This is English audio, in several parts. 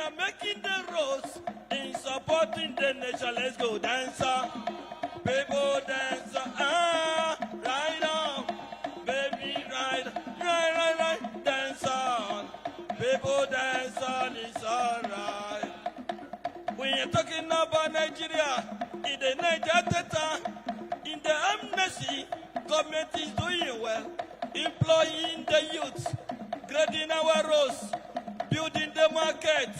are making the roads in supporting the nation. Let's go, dancer. People dance, ride on. Baby, ride, dance on. People dance on, it's alright. When you're talking about Nigeria, in the Niger Delta, in the amnesty, government is doing well, employing the youth, grading our roads, building the market,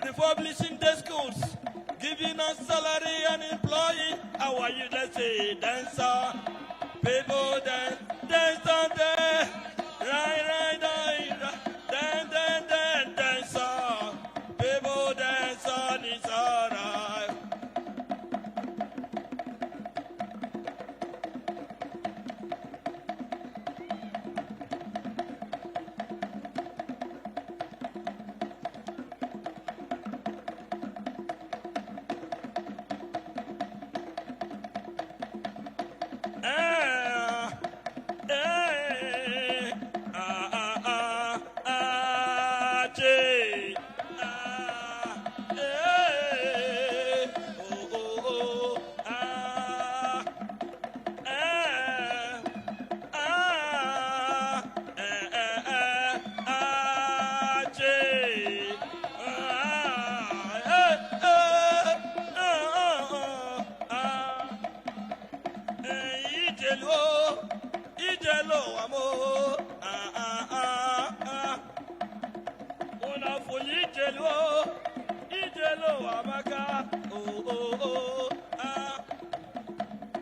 refurbishing the schools, giving us salary and employing our youth. Let's say dancer, people dance, dance on there, right, dance on, people dance on, it's alright.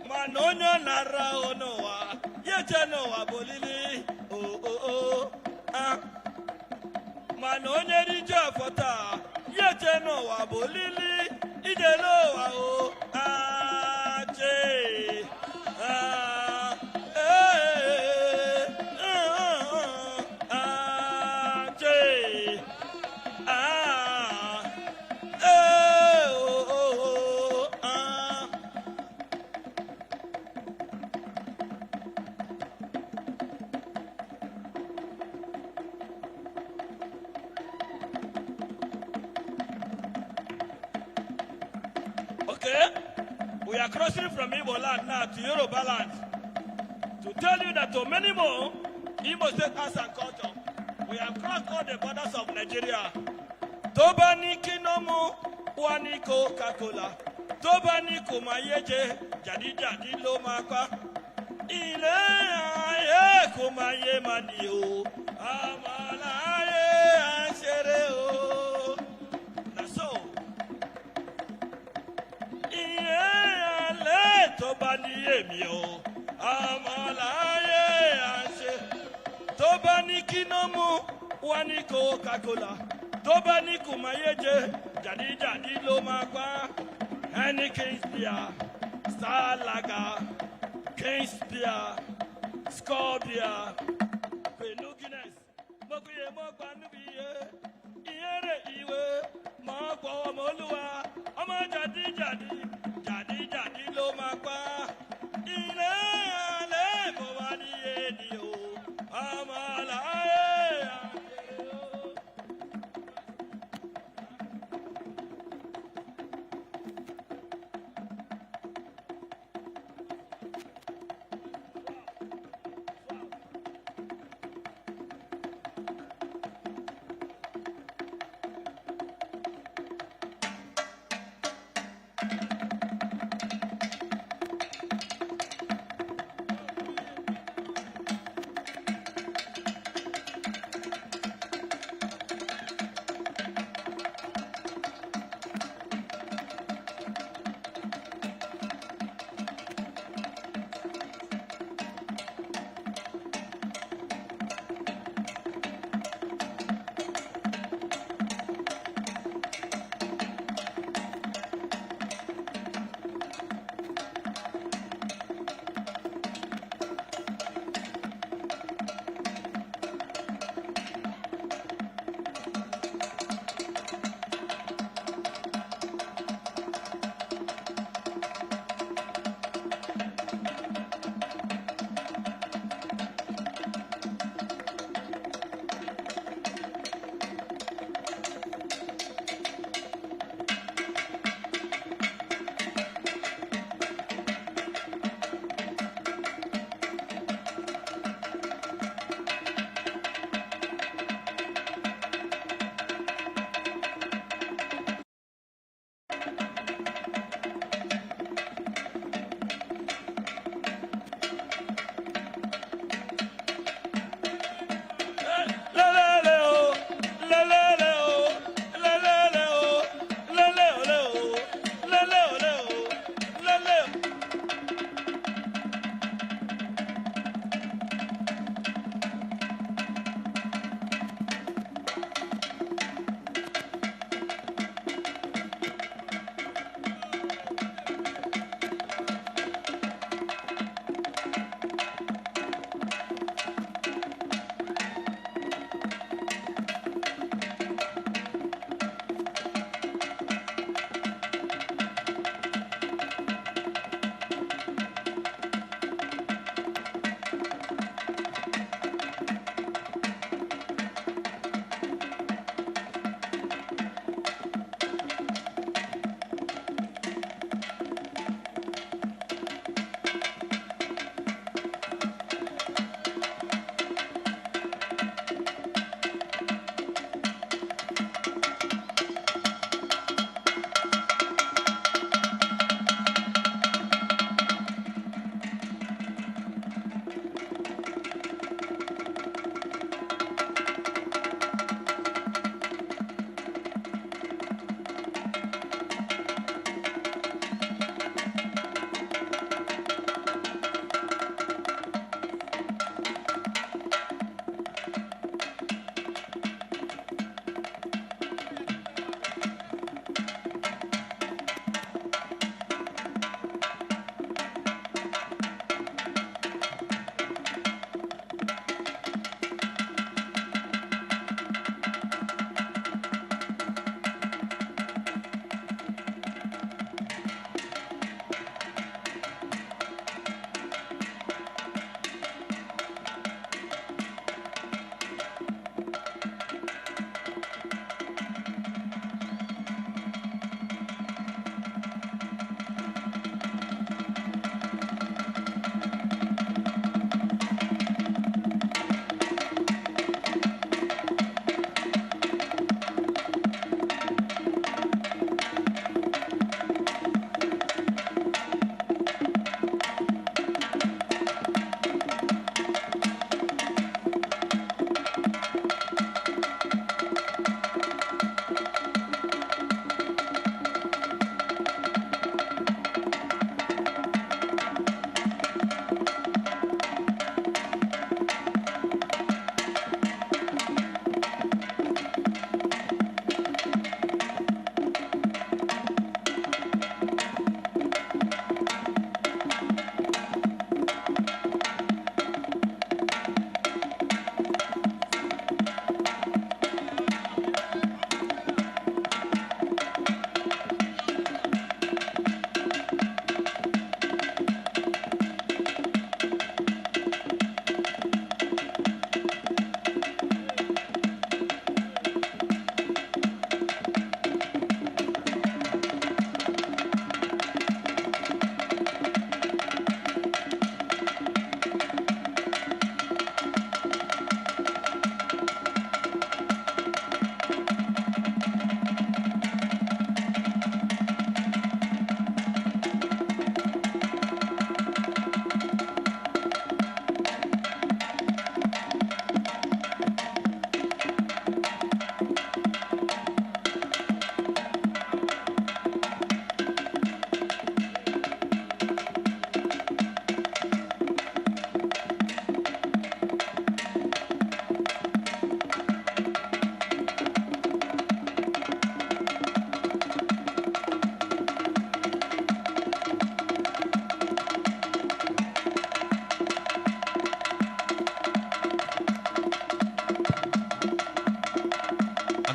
Manonyo nara onoa, yejenoa bolili, Manonyo rija fota, yejenoa bolili, ideloa Okay, we are crossing from Igbo land now to Yoruba land to tell you that to many more Igbo state arts and culture, we have crossed all the borders of Nigeria. Tobani kinomo wani Coca-Cola, Tobani kumayeje jadi lo makwa, ile aye kumaye manio, amalaye ansereo. Tobani emio, amalaye anse. Tobani kinomo, wani Coca-Cola. Tobani kumayeje, jadi lo makwa. Any King's beer, Star Lager, King's beer, Skol beer, Penuginess. Mokuye mokwanubiye, iyere iwe, mokwa moluwa, ama jadi lo makwa, ile ale mowani enio, amalae anjeo.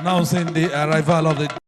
announcing the arrival of the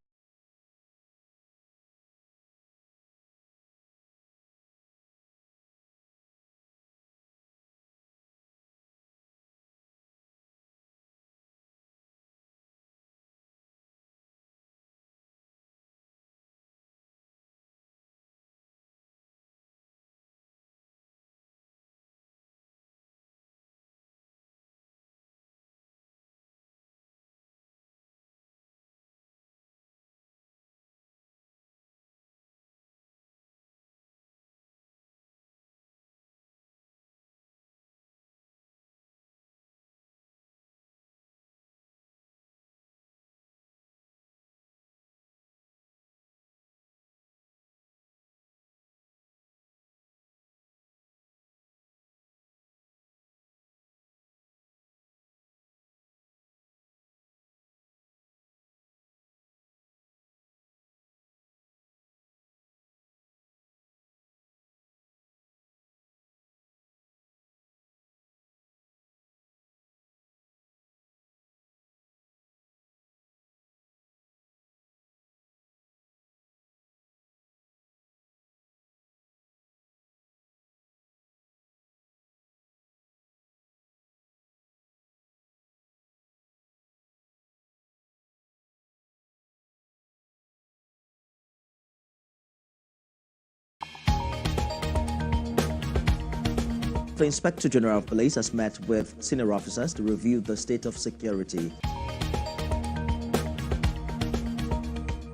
The Inspector General of Police has met with senior officers to review the state of security.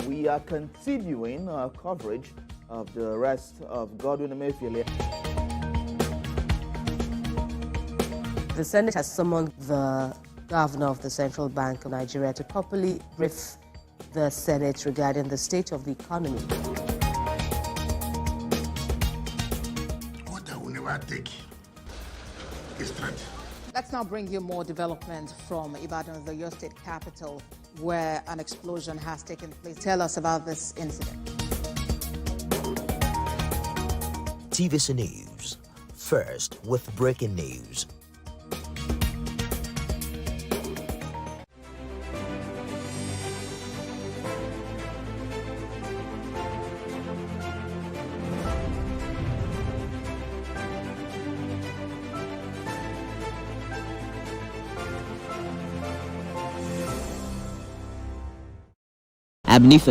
We are continuing our coverage of the arrest of Godwin Emefiele. The Senate has summoned the governor of the Central Bank of Nigeria to properly brief the Senate regarding the state of the economy. What I will never take is threat. Let's now bring you more development from Ibadan, the Oyo State capital, where an explosion has taken place. Tell us about this incident. TVC News. First with breaking news. Anniv,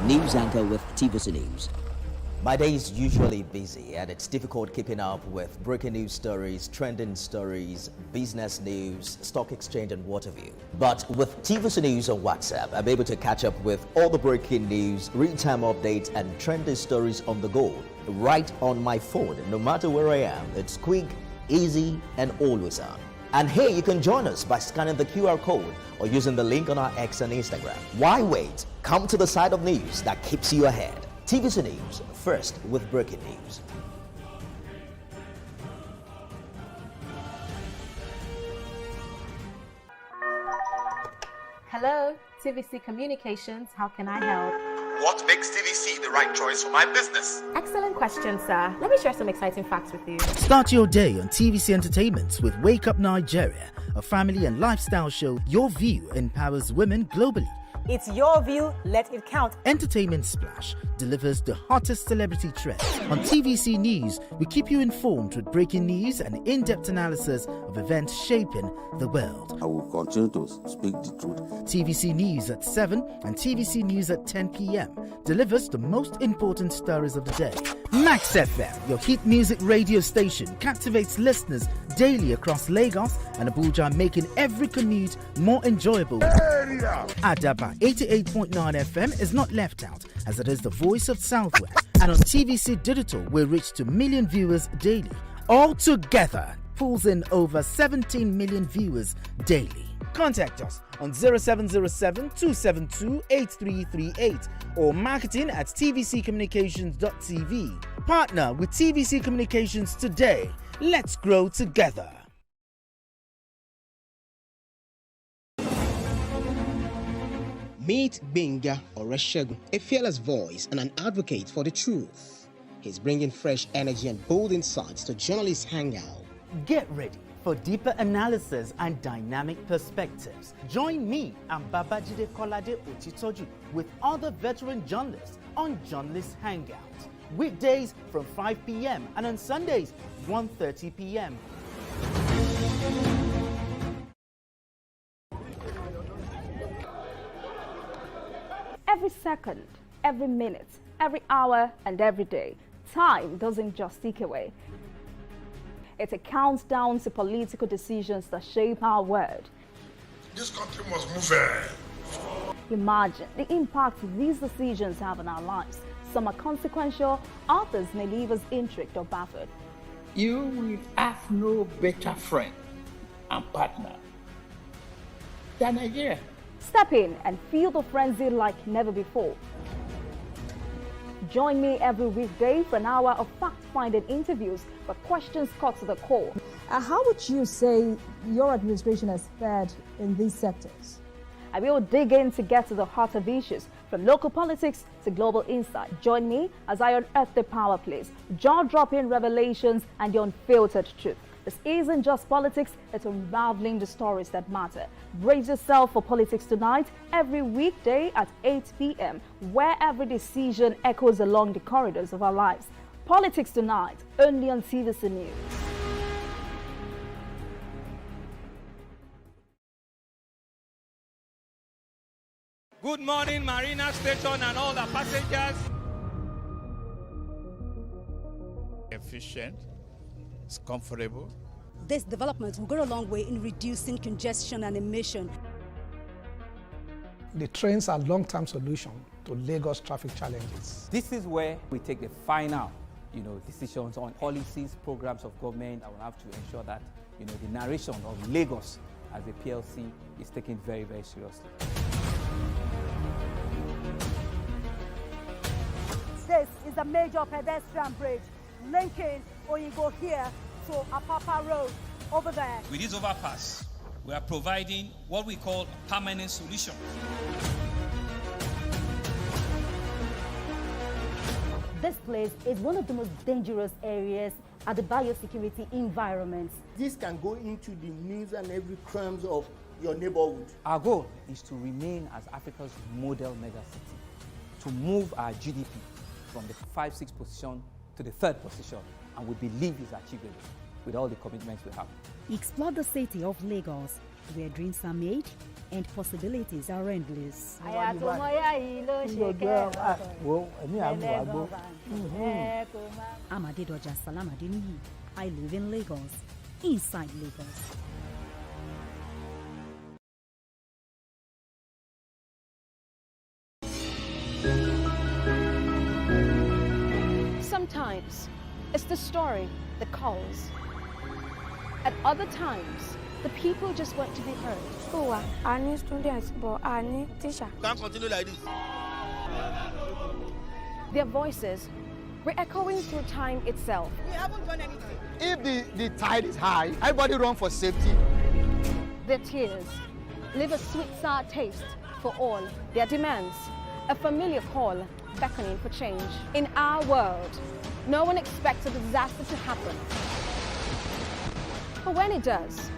news anchor with TVC News. My day is usually busy and it's difficult keeping up with breaking news stories, trending stories, business news, stock exchange and what have you. But with TVC News on WhatsApp, I'm able to catch up with all the breaking news, real-time updates and trending stories on the go, right on my phone, no matter where I am. It's quick, easy and always on. And here you can join us by scanning the QR code or using the link on our X and Instagram. Why wait? Come to the side of news that keeps you ahead. TVC News, first with breaking news. Hello, TVC Communications. How can I help? What makes TVC the right choice for my business? Excellent question, sir. Let me share some exciting facts with you. Start your day on TVC Entertainment with Wake Up Nigeria, a family and lifestyle show. Your view empowers women globally. It's your view, let it count. Entertainment Splash delivers the hottest celebrity trends. On TVC News, we keep you informed with breaking news and in-depth analysis of events shaping the world. I will continue to speak the truth. TVC News at 7 and TVC News at 10 p.m. delivers the most important stories of the day. Max FM, your hit music radio station, captivates listeners daily across Lagos and Abuja, making every commute more enjoyable. Adaba 88.9 FM is not left out, as it is the voice of Southwest. And on TVC Digital, we reach to million viewers daily. All together, pulls in over 17 million viewers daily. Contact us on 0707-272-8338 or marketing at tvccommunications.tv. Partner with TVC Communications today. Let's grow together. Meet Benga Oreshegun, a fearless voice and an advocate for the truth. He's bringing fresh energy and bold insights to journalists' hangout. Get ready for deeper analysis and dynamic perspectives. Join me and Babajide Kolade Otitoju with other veteran journalists on Journalist Hangout. Weekdays from 5 p.m. and on Sundays 1:30 p.m. Every second, every minute, every hour, and every day, time doesn't just tick away. It counts down to political decisions that shape our world. This country must move. Imagine the impact these decisions have on our lives. Some are consequential, others may leave us intrigued or baffled. You will have no better friend and partner than Nigeria. Step in and feel the frenzy like never before. Join me every weekday for an hour of fact-finding interviews where questions cut to the core. How would you say your administration has fared in these sectors? I will dig in to get to the heart of issues, from local politics to global insight. Join me as I unearth the power plays, jaw-dropping revelations, and the unfiltered truth. This isn't just politics, it's unraveling the stories that matter. Brace yourself for Politics Tonight every weekday at 8 p.m., where every decision echoes along the corridors of our lives. Politics Tonight, only on TVC News. Good morning, Marina Station and all the passengers. Efficient, it's comfortable. This development will go a long way in reducing congestion and emission. The trains are long-term solution to Lagos traffic challenges. This is where we take the final, decisions on policies, programs of government. I will have to ensure that, the narration of Lagos as a PLC is taken very, very seriously. This is a major pedestrian bridge linking Oyinbo here to Apapa Road over there. With this overpass, we are providing what we call a permanent solution. This place is one of the most dangerous areas at the biosecurity environment. This can go into the news and every crumbs of your neighborhood. Our goal is to remain as Africa's model megacity, to move our GDP from the 5-6 position to the 3rd position, and we believe is achievable with all the commitments we have. Explore the city of Lagos, where dreams are made and possibilities are endless. I'm Adedoja Salam Adeniyi. I live in Lagos, inside Lagos. Sometimes it's the story that calls. At other times, the people just want to be heard. Oh, I need students, but I need teacher. Can't continue like this. Their voices were echoing through time itself. We haven't done anything. If the tide is high, everybody run for safety. Their tears leave a sweet sour taste for all their demands. A familiar call beckoning for change. In our world, no one expects a disaster to happen. But when it does,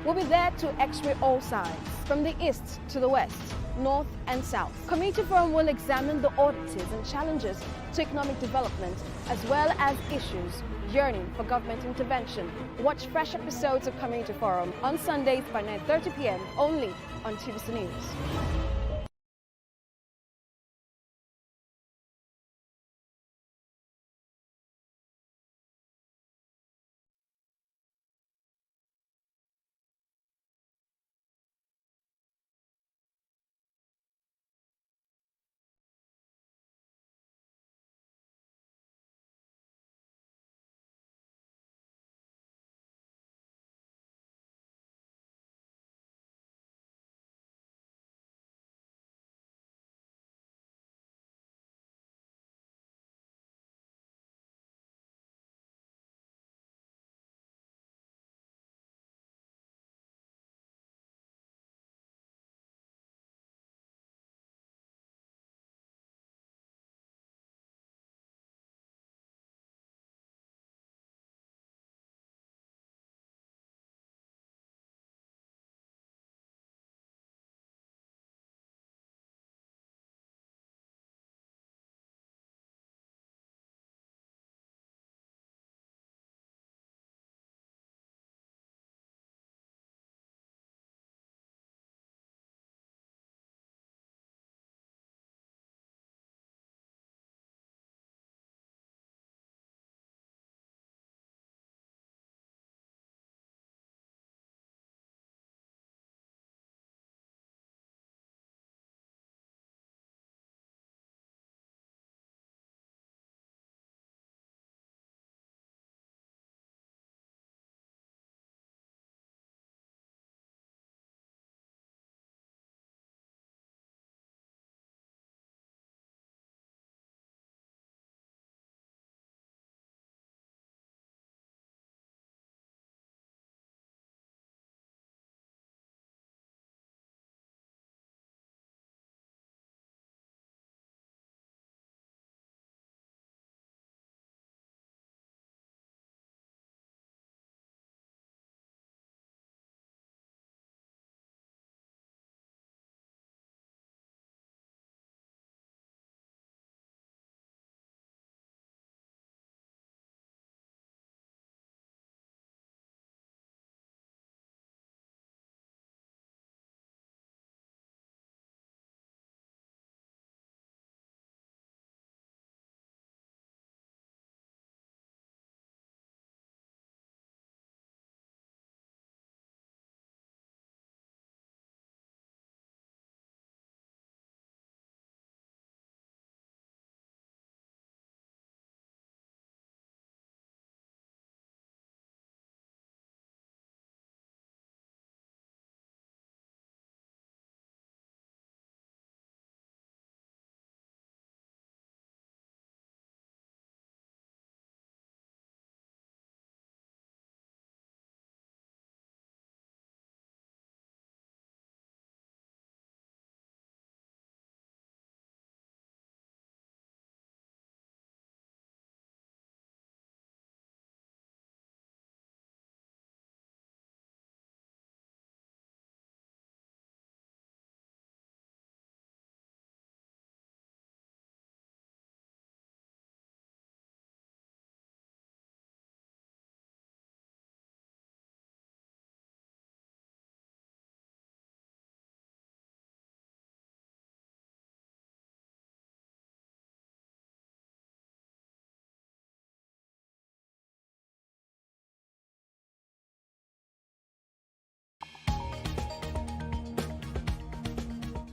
we'll be there to x-ray all sides, from the east to the west, north and south. Community Forum will examine the oddities and challenges to economic development, as well as issues yearning for government intervention. Watch fresh episodes of Community Forum on Sundays by 9:30 p.m. only on TVC News.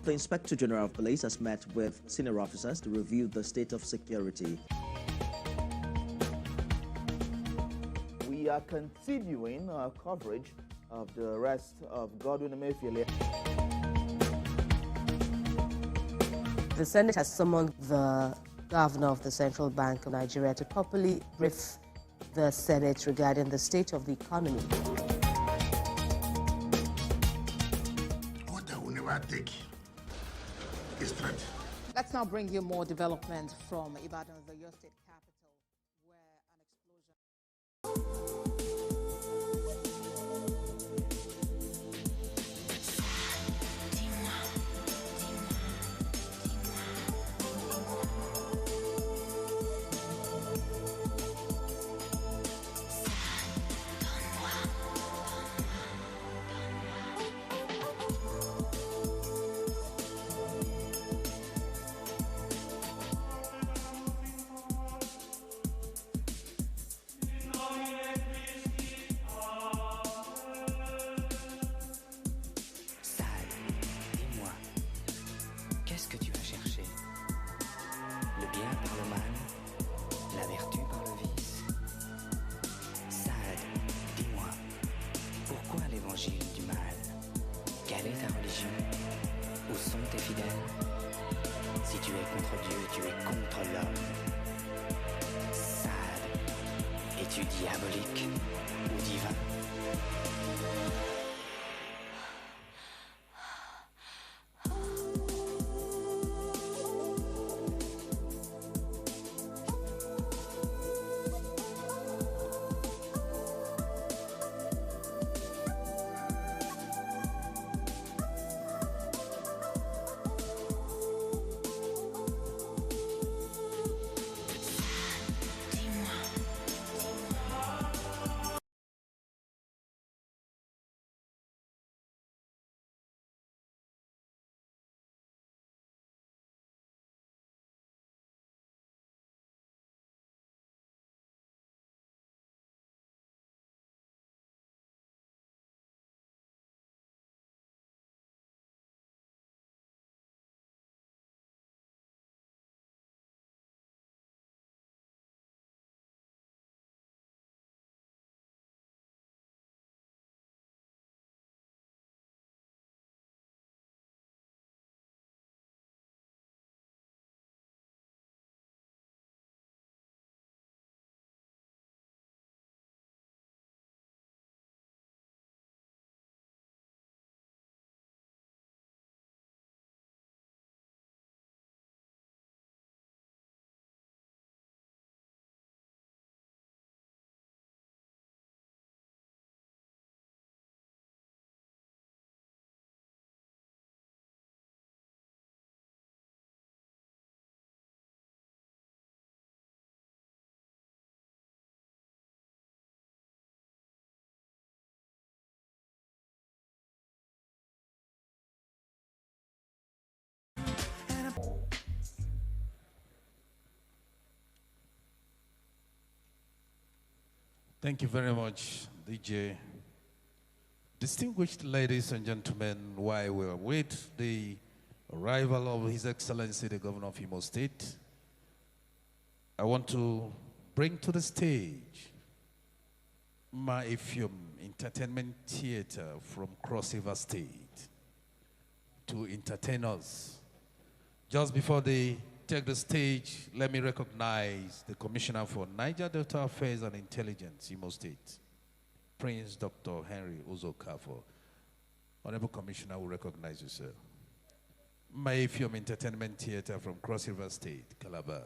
The Inspector General of Police has met with senior officers to review the state of security. We are continuing our coverage of the arrest of Godwin Emefiele. The Senate has summoned the governor of the Central Bank of Nigeria to properly brief the Senate regarding the state of the economy. What I will never take is threat. Let's now bring you more development from Ibadan, the your state capital, where an explosion. Qu'est-ce que tu vas chercher? Le bien par le mal, la vertu par le vice. Saad, dis-moi, pourquoi l'évangile du mal? Quelle est ta religion? Où sont tes fidèles? Si tu es contre Dieu, tu es contre l'homme. Saad, es-tu diabolique ou divin? Thank you very much, DJ. Distinguished ladies and gentlemen, while we await the arrival of His Excellency, the Governor of Imo State, I want to bring to the stage Maefium Entertainment Theater from Cross River State to entertain us. Just before they take the stage, let me recognize the Commissioner for Niger Delta Affairs and Intelligence, Imo State, Prince Dr. Henry Uzokafo. Honorable Commissioner will recognize you, sir. Maefium Entertainment Theater from Cross River State, Calabar.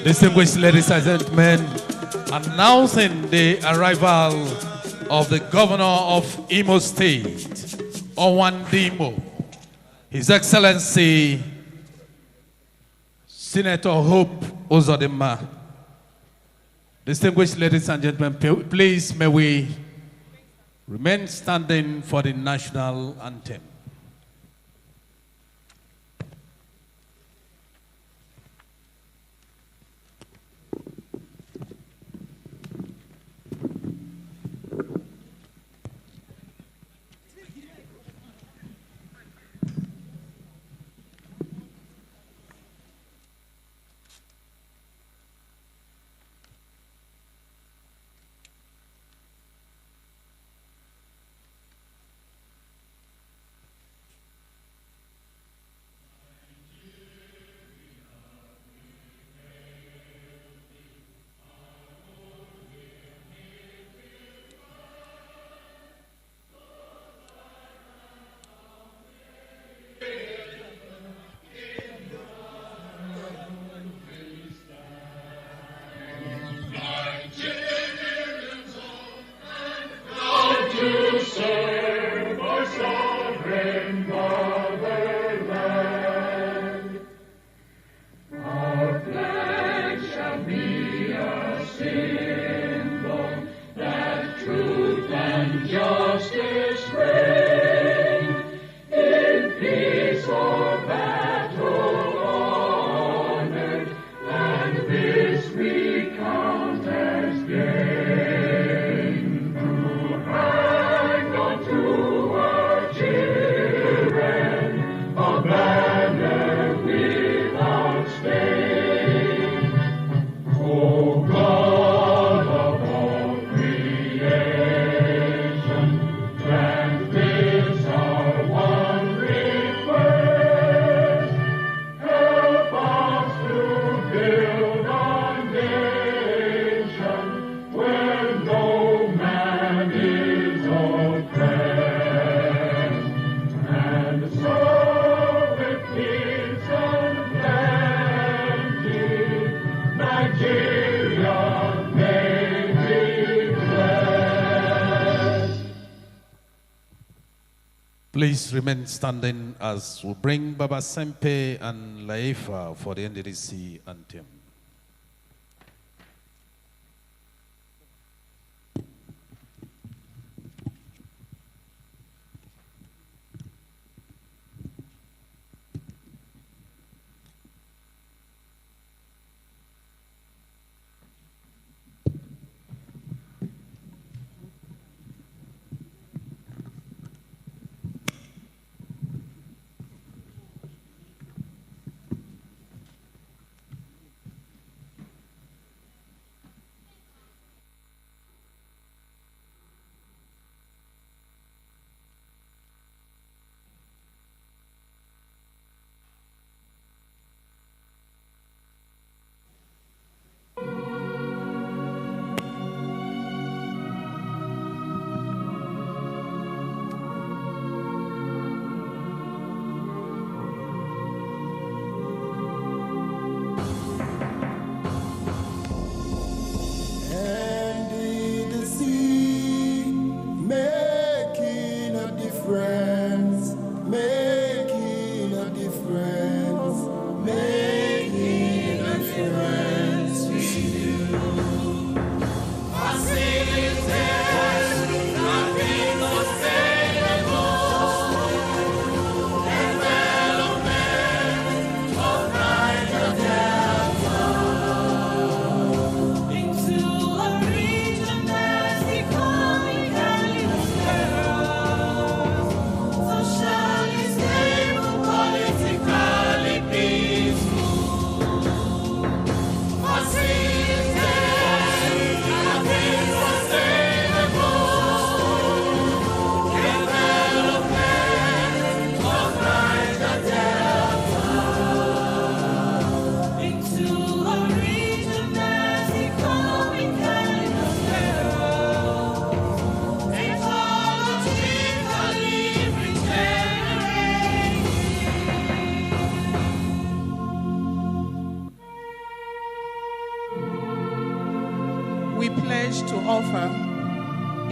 Distinguished ladies and gentlemen, announcing the arrival of the governor of Imo State, Owandimo, His Excellency Senator Hope Uzodinma. Distinguished ladies and gentlemen, please may we remain standing for the national anthem. Please remain standing as we bring Baba Sempe and Laifa for the Nddc anthem.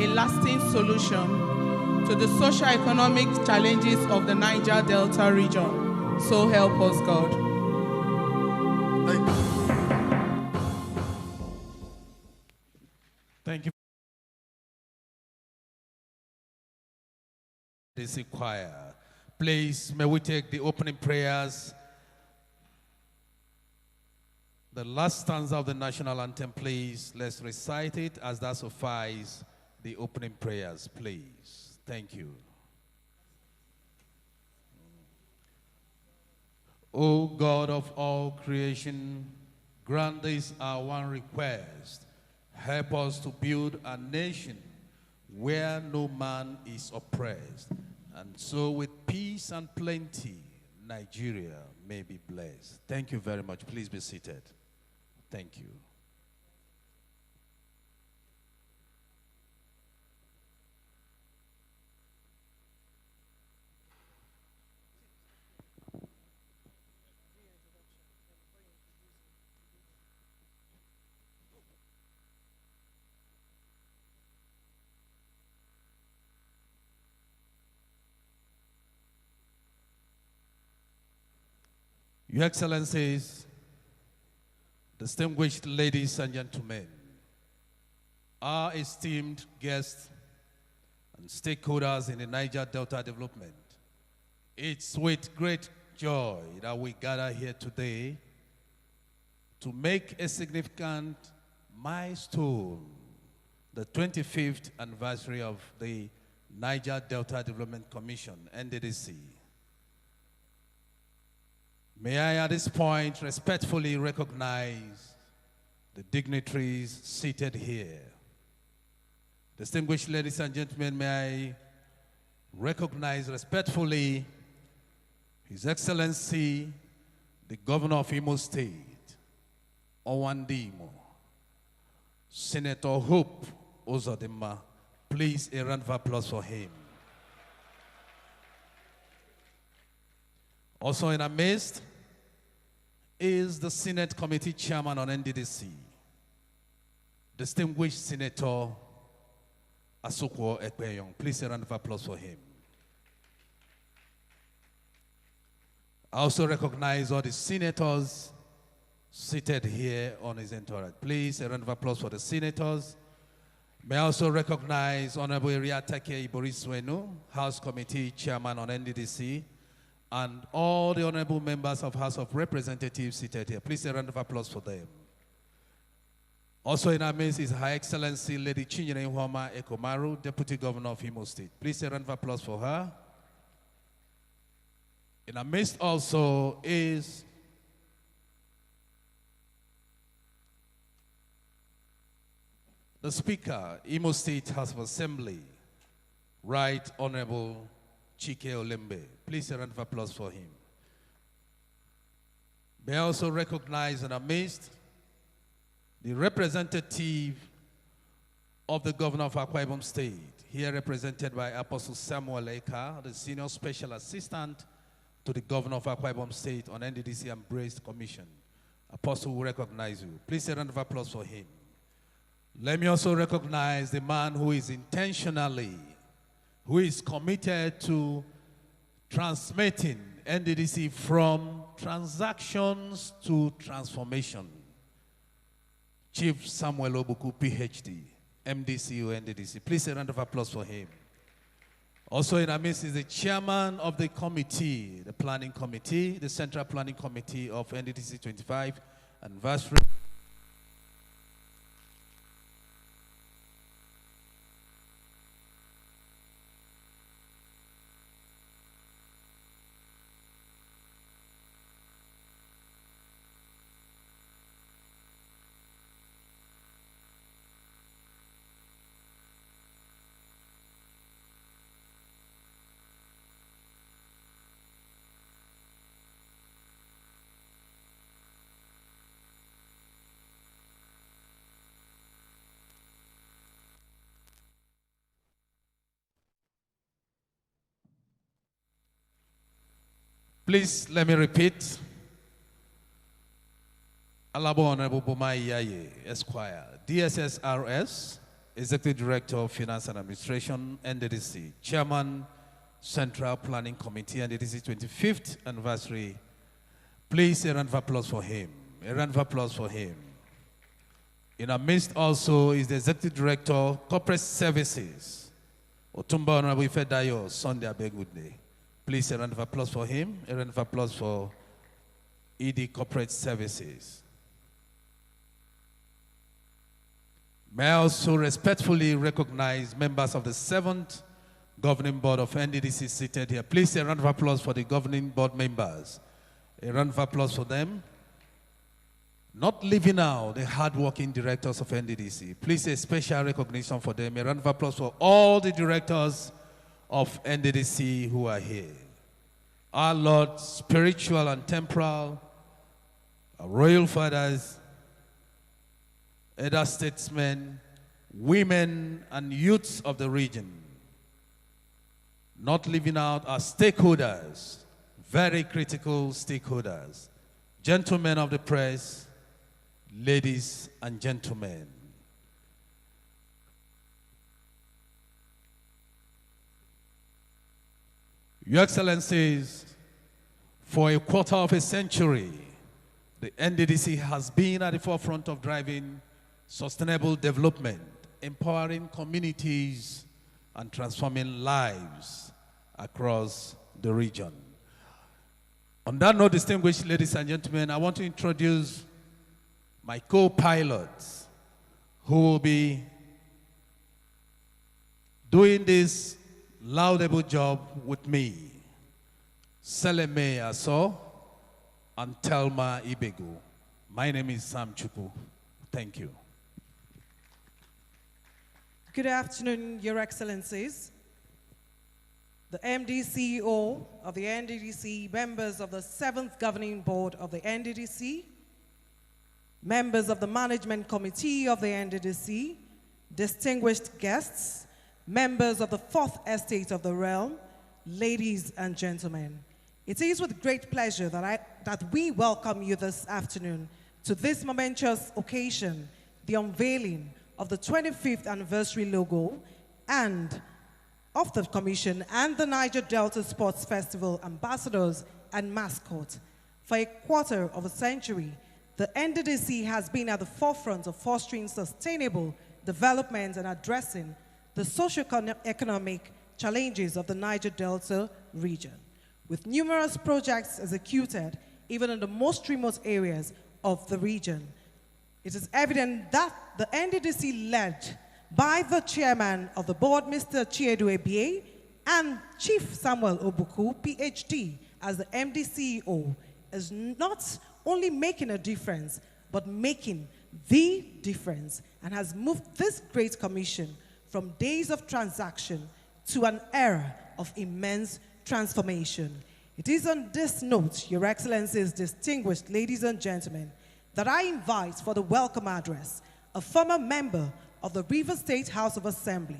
a lasting solution to the socio-economic challenges of the Niger Delta region. So help us God. Thank you. Nddc choir. Please, may we take the opening prayers. The last stanza of the national anthem, please. Let's recite it as that suffices the opening prayers, please. Thank you. O God of all creation, grant this our one request. Help us to build a nation where no man is oppressed, and so with peace and plenty, Nigeria may be blessed. Thank you very much. Please be seated. Thank you. Your Excellencies, distinguished ladies and gentlemen, our esteemed guests and stakeholders in the Niger Delta development, it's with great joy that we gather here today to make a significant milestone, the 25th anniversary of the Niger Delta Development Commission, Nddc. May I at this point respectfully recognize the dignitaries seated here. Distinguished ladies and gentlemen, may I recognize respectfully His Excellency, the Governor of Imo State, Owandimo, Senator Hope Ozodema. Please, a round of applause for him. Also in our midst is the Senate Committee Chairman on Nddc, distinguished Senator Asokwo Ekpeyong. Please a round of applause for him. I also recognize all the senators seated here on his entourage. Please a round of applause for the senators. May I also recognize Honorable Eriatake Iboriswenu, House Committee Chairman on Nddc, and all the honorable members of House of Representatives seated here. Please a round of applause for them. Also in our midst is Her Excellency Lady Chinyere Nhoma Ekomaru, Deputy Governor of Imo State. Please a round of applause for her. In our midst also is the Speaker, Imo State House of Assembly, Right Honorable Chike Olembe. Please a round of applause for him. May I also recognize and amazed the representative of the Governor of Akwa Ibom State, here represented by Apostle Samuel Eka, the Senior Special Assistant to the Governor of Akwa Ibom State on Nddc Embraced Commission. Apostle will recognize you. Please a round of applause for him. Let me also recognize the man who is committed to transmitting Nddc from transactions to transformation. Chief Samuel Obuku, PhD, MDCU, Nddc. Please a round of applause for him. Also in our midst is the chairman of the committee, the planning committee, the Central Planning Committee of Nddc 25 anniversary. Please let me repeat. Alabo Honorable Boma Iyaye, Esquire, DSSRS, Executive Director of Finance and Administration, Nddc, Chairman, Central Planning Committee, Nddc 25th anniversary. Please, a round of applause for him. A round of applause for him. In our midst also is the Executive Director, Corporate Services, Otumba Honorable Ifedayo Sunday Abegudne. Please, a round of applause for him. A round of applause for ED Corporate Services. May I also respectfully recognize members of the 7th Governing Board of Nddc seated here. Please, a round of applause for the Governing Board members. A round of applause for them. Not leaving out the hard-working directors of Nddc. Please, a special recognition for them. A round of applause for all the directors of Nddc who are here. Our Lord, spiritual and temporal, our royal fathers, elder statesmen, women and youths of the region. Not leaving out our stakeholders, very critical stakeholders, gentlemen of the press, ladies and gentlemen. Your Excellencies, for a quarter of a century, the Nddc has been at the forefront of driving sustainable development, empowering communities, and transforming lives across the region. On that note, distinguished ladies and gentlemen, I want to introduce my co-pilots who will be doing this laudable job with me. Seleme Aso and Telma Ibegu. My name is Sam Chuku. Thank you. Good afternoon, Your Excellencies. The MD CEO of the NDDC, members of the 7th Governing Board of the NDDC, members of the Management Committee of the NDDC, distinguished guests, members of the 4th Estate of the Realm, ladies and gentlemen. It is with great pleasure that we welcome you this afternoon to this momentous occasion, the unveiling of the 25th anniversary logo and of the Commission and the Niger Delta Sports Festival ambassadors and mascot. For a quarter of a century, the NDDC has been at the forefront of fostering sustainable development and addressing the socio-economic challenges of the Niger Delta region, with numerous projects executed even in the most remote areas of the region. It is evident that the NDDC, led by the chairman of the board, Mr. Chiedu Ebie, and Chief Samuel Obuku, PhD, as the MD CEO, is not only making a difference, but making the difference, and has moved this great commission from days of transaction to an era of immense transformation. It is on this note, Your Excellencies, distinguished ladies and gentlemen, that I invite for the welcome address a former member of the Rivers State House of Assembly,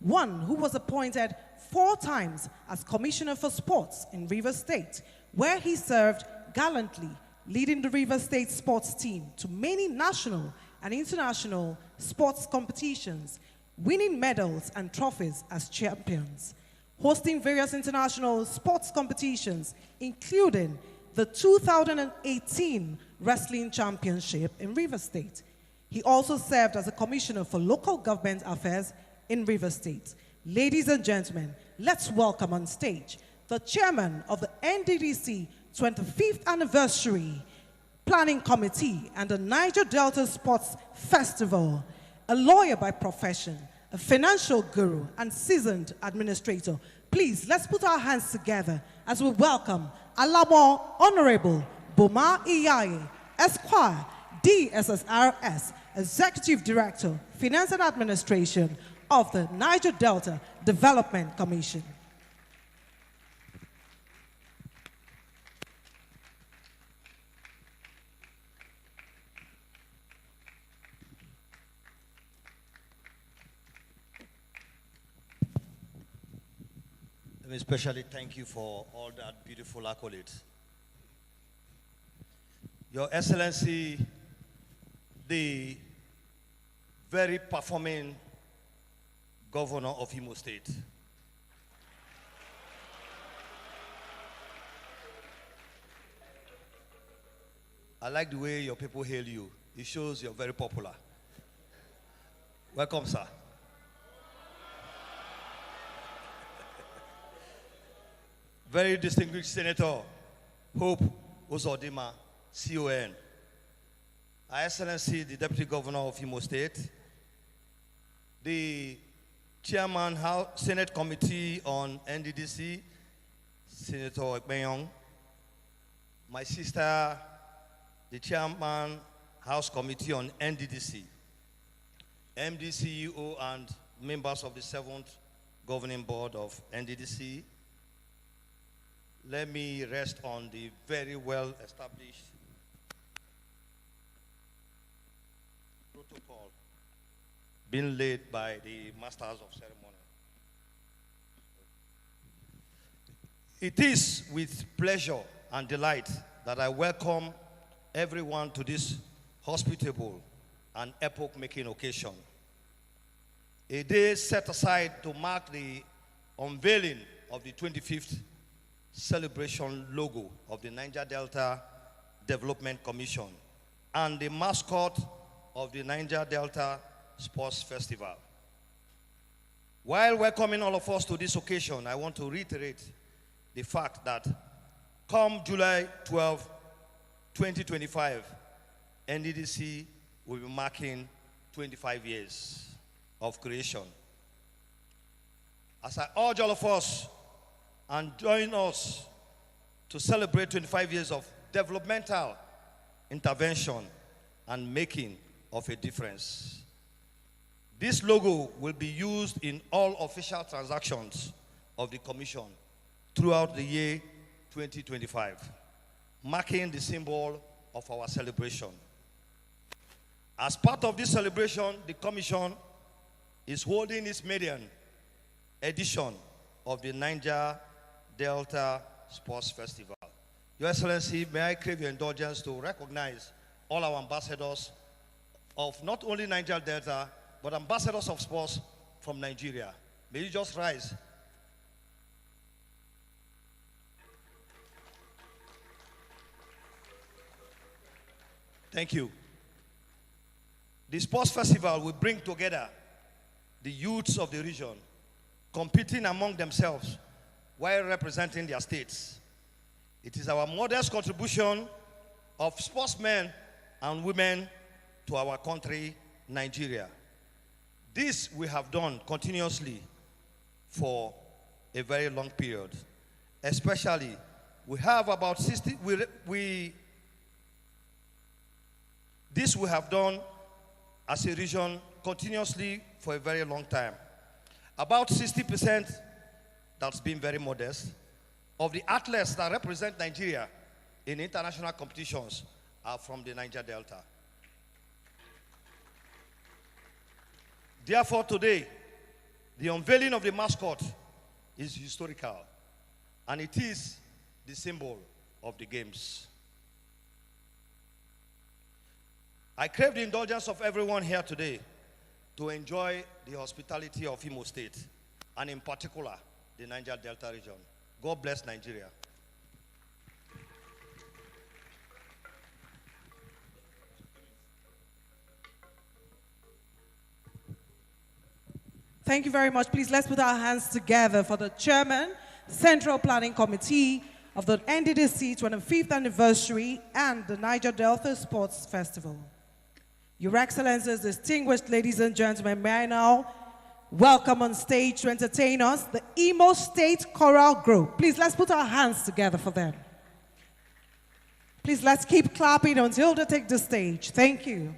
one who was appointed 4 times as Commissioner for Sports in Rivers State, where he served gallantly, leading the Rivers State sports team to many national and international sports competitions, winning medals and trophies as champions, hosting various international sports competitions, including the 2018 Wrestling Championship in Rivers State. He also served as a Commissioner for Local Government Affairs in Rivers State. Ladies and gentlemen, let's welcome on stage the Chairman of the NDDC 25th Anniversary Planning Committee and the Niger Delta Sports Festival, a lawyer by profession, a financial guru, and seasoned administrator. Please, let's put our hands together as we welcome Alamo Honorable Boma Iyaye, Esquire, DSSRS, Executive Director, Finance and Administration of the Niger Delta Development Commission. Let me especially thank you for all that beautiful accolades. Your Excellency, the very performing Governor of Imo State. I like the way your people hail you. It shows you're very popular. Welcome, sir. Very distinguished Senator Hope Uzodinma, CON. Her Excellency, the Deputy Governor of Imo State, the Chairman House Senate Committee on Nddc, Senator Ekpenyong, my sister, the Chairman House Committee on Nddc, MDCEO and members of the 7th Governing Board of Nddc. Let me rest on the very well-established protocol being laid by the Masters of Ceremony. It is with pleasure and delight that I welcome everyone to this hospitable and epoch-making occasion. A day set aside to mark the unveiling of the 25th celebration logo of the Niger Delta Development Commission and the mascot of the Niger Delta Sports Festival. While welcoming all of us to this occasion, I want to reiterate the fact that come July 12, 2025, Nddc will be marking 25 years of creation. As I urge all of us and join us to celebrate 25 years of developmental intervention and making of a difference. This logo will be used in all official transactions of the Commission throughout the year 2025, marking the symbol of our celebration. As part of this celebration, the Commission is holding its maiden edition of the Niger Delta Sports Festival. Your Excellency, may I crave your indulgence to recognize all our ambassadors of not only Niger Delta, but ambassadors of sports from Nigeria. May you just rise. Thank you. The sports festival will bring together the youths of the region, competing among themselves while representing their states. It is our modest contribution of sportsmen and women to our country, Nigeria. This we have done continuously for a very long period. Especially, we have about 60, this we have done as a region continuously for a very long time. About 60%, that's been very modest, of the athletes that represent Nigeria in international competitions are from the Niger Delta. Therefore, today, the unveiling of the mascot is historical, and it is the symbol of the games. I crave the indulgence of everyone here today to enjoy the hospitality of Imo State, and in particular, the Niger Delta region. God bless Nigeria. Thank you very much. Please, let's put our hands together for the Chairman, Central Planning Committee of the Nddc 25th Anniversary and the Niger Delta Sports Festival. Your Excellencies, distinguished ladies and gentlemen, may I now welcome on stage to entertain us the Imo State Choral Group. Please, let's put our hands together for them. Please, let's keep clapping until they take the stage. Thank you.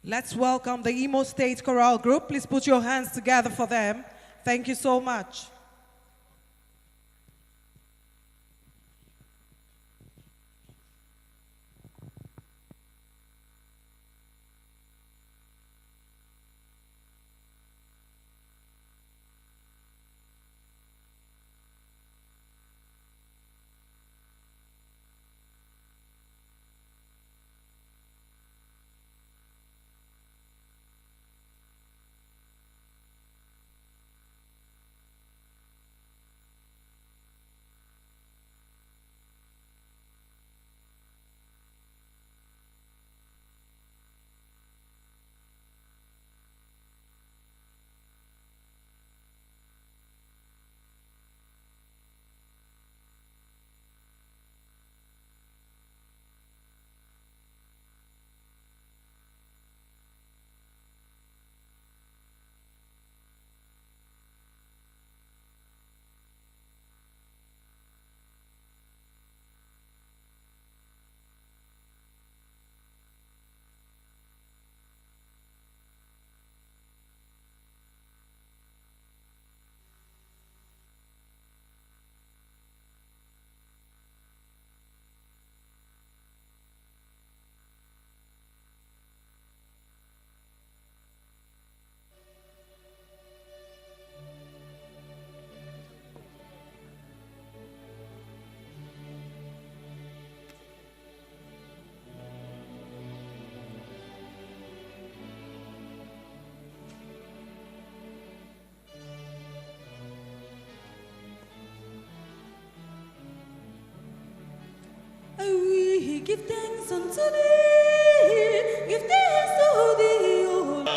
Let's welcome the Imo State Choral Group. Please put your hands together for them. Thank you so much. give thanks unto thee, give thanks to thee, O Lord.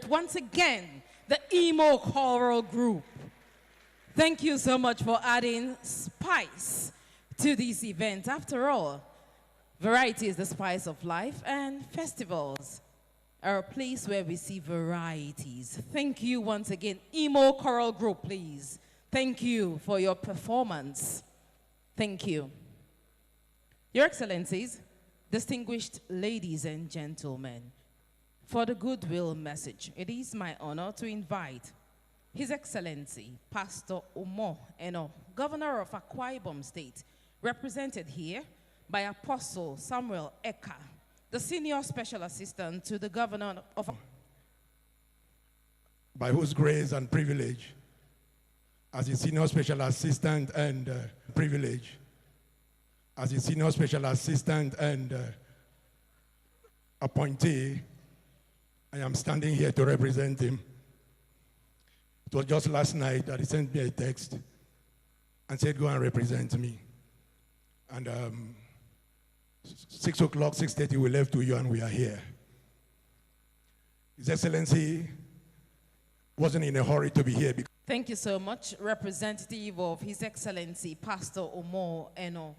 Once again, the Emo Choral Group. Thank you so much for adding spice to this event. After all, variety is the spice of life, and festivals are a place where we see varieties. Thank you once again. Emo Choral Group, please. Thank you for your performance. Thank you. Your Excellencies, distinguished ladies and gentlemen, for the goodwill message, it is my honor to invite His Excellency, Pastor Umo Eno, Governor of Akwa Ibom State, represented here by Apostle Samuel Eka, the Senior Special Assistant to the Governor of... By whose grace and privilege, as a Senior Special Assistant and privilege, as a Senior Special Assistant and appointee, I am standing here to represent him. It was just last night that he sent me a text and said, go and represent me. And 6 o'clock, 6:30, we left to you and we are here. His Excellency wasn't in a hurry to be here. Thank you so much, representative of His Excellency, Pastor Umo Eno,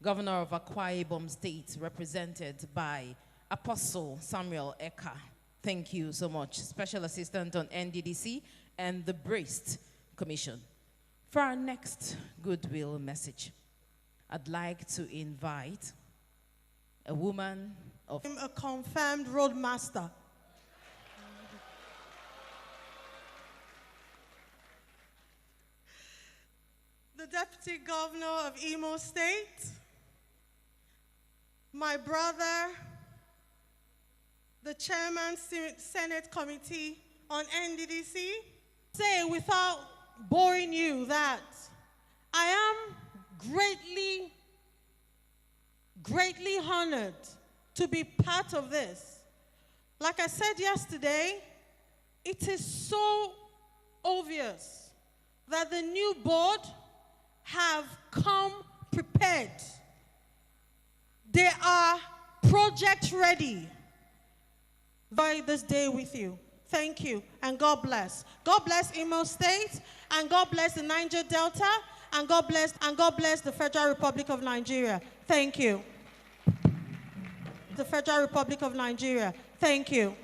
Governor of Akwa Ibom State, represented by Apostle Samuel Eka. Thank you so much, Special Assistant on Nddc and the Braced Commission. For our next goodwill message, I'd like to invite a woman of... I'm a confirmed roadmaster. The Deputy Governor of Imo State, my brother, the Chairman Senate Committee on Nddc, say without boring you that I am greatly greatly honored to be part of this. Like I said yesterday, it is so obvious that the new board have come prepared. They are project ready. By this day with you. Thank you, and God bless. God bless Imo State, and God bless the Niger Delta, and God bless the Federal Republic of Nigeria. Thank you. The Federal Republic of Nigeria. Thank you.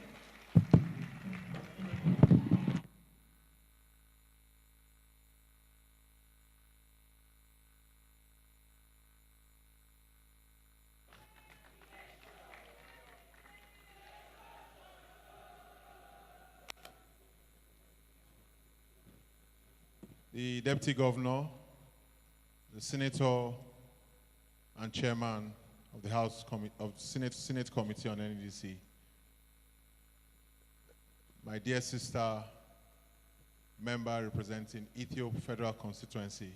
The Deputy Governor, the Senator and Chairman of the Senate Committee on Nddc, my dear sister, member representing Ethiopia Federal Constituency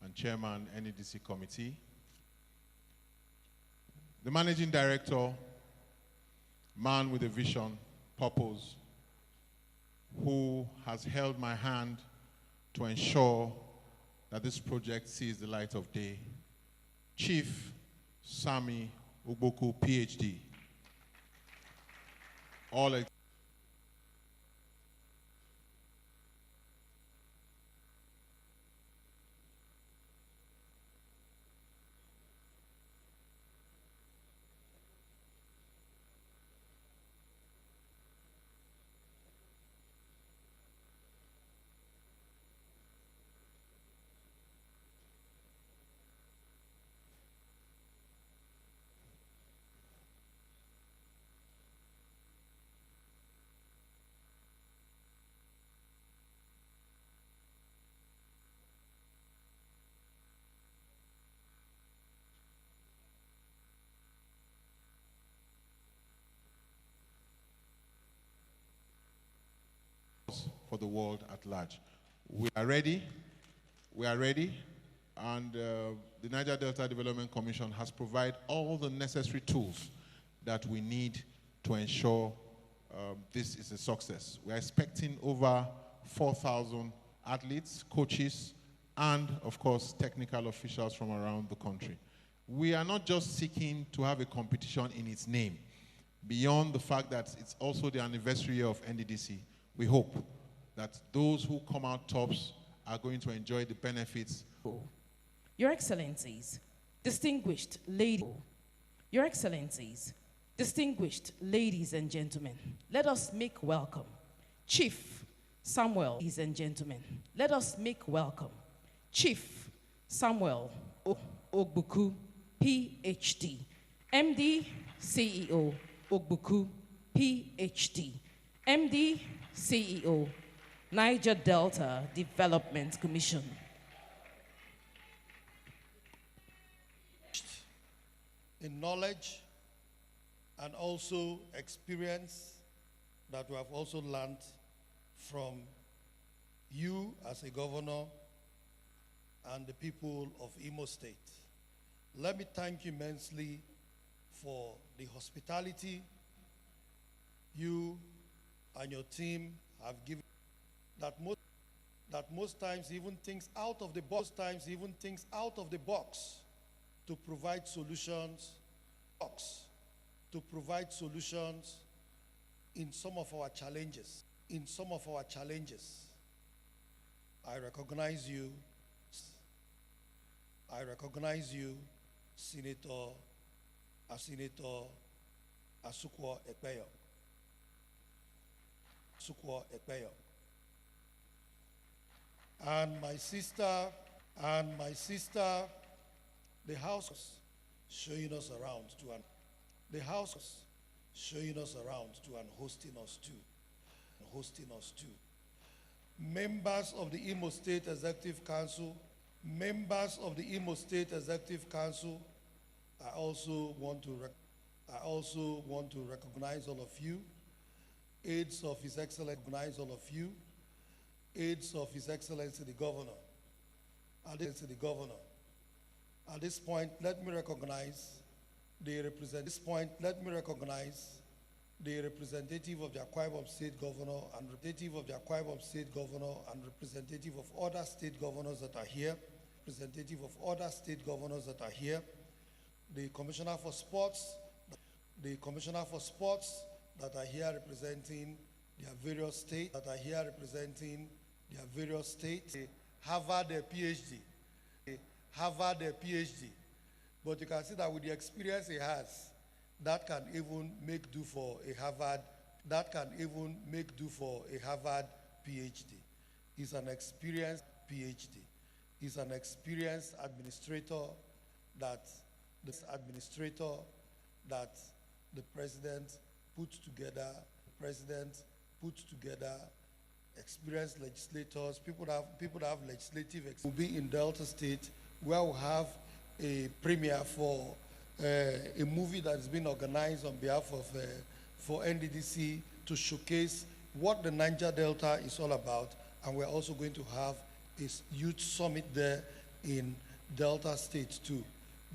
and Chairman Nddc Committee, the Managing Director, man with a vision, purpose, who has held my hand to ensure that this project sees the light of day, Chief Sami Ugboku, PhD. For the world at large. We are ready, and the Niger Delta Development Commission has provided all the necessary tools that we need to ensure this is a success. We are expecting over 4,000 athletes, coaches, and of course technical officials from around the country. We are not just seeking to have a competition in its name. Beyond the fact that it's also the anniversary of Nddc, we hope that those who come out tops are going to enjoy the benefits. Your Excellencies, distinguished ladies, Your Excellencies, distinguished ladies and gentlemen, let us make welcome Chief Samuel, ladies and gentlemen, let us make welcome Chief Samuel Ogbuku, PhD, MD, CEO, Ogbuku, PhD, MD, CEO, Niger Delta Development Commission. In knowledge and also experience that we have also learned from you as a governor and the people of Imo State. Let me thank you immensely for the hospitality you and your team have given, that most times even things out of the box, to provide solutions, in some of our challenges. I recognize you, Senator Asukwo Ekpeyo. And my sister, the house was showing us around and hosting us too. Members of the Imo State Executive Council, I also want to recognize all of you. Aides of His Excellency, aides of His Excellency the Governor, At this point, let me recognize the representative of the Akwa Ibom State Governor and representative of the Akwa Ibom State Governor and representative of other state governors that are here, the Commissioner for Sports, that are here representing their various states, Harvard PhD. But you can see that with the experience he has, that can even make do for a Harvard PhD. He's an experienced PhD. He's an experienced administrator that the president put together, experienced legislators, people that have legislative experience. Will be in Delta State, where we'll have a premiere for a movie that has been organized on behalf of for Nddc to showcase what the Niger Delta is all about, and we're also going to have a youth summit there in Delta State too.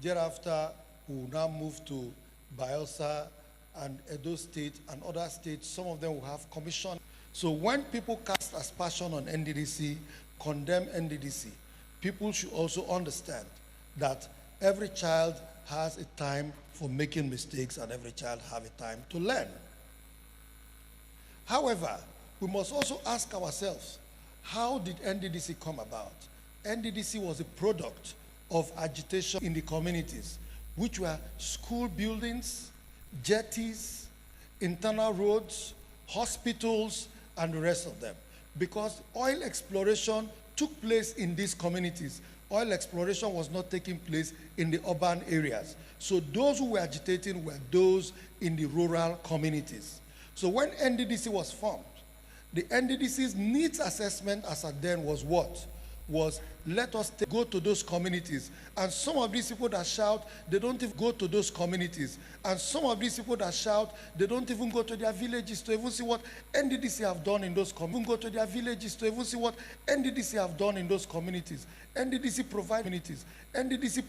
Thereafter, we'll now move to Bayelsa and Edo State and other states. Some of them will have commission. So when people cast aspersion on Nddc, condemn Nddc, people should also understand that every child has a time for making mistakes and every child has a time to learn. However, we must also ask ourselves, how did Nddc come about? Nddc was a product of agitation in the communities, which were school buildings, jetties, internal roads, hospitals, and the rest of them. Because oil exploration took place in these communities. Oil exploration was not taking place in the urban areas. So those who were agitating were those in the rural communities. So when Nddc was formed, the Nddc's needs assessment as at then was what? Was let us go to those communities. And some of these people that shout, they don't even go to those communities. And some of these people that shout, they don't even go to their villages to even see what Nddc have done in those communities. Go to their villages to even see what Nddc have done in those communities. Nddc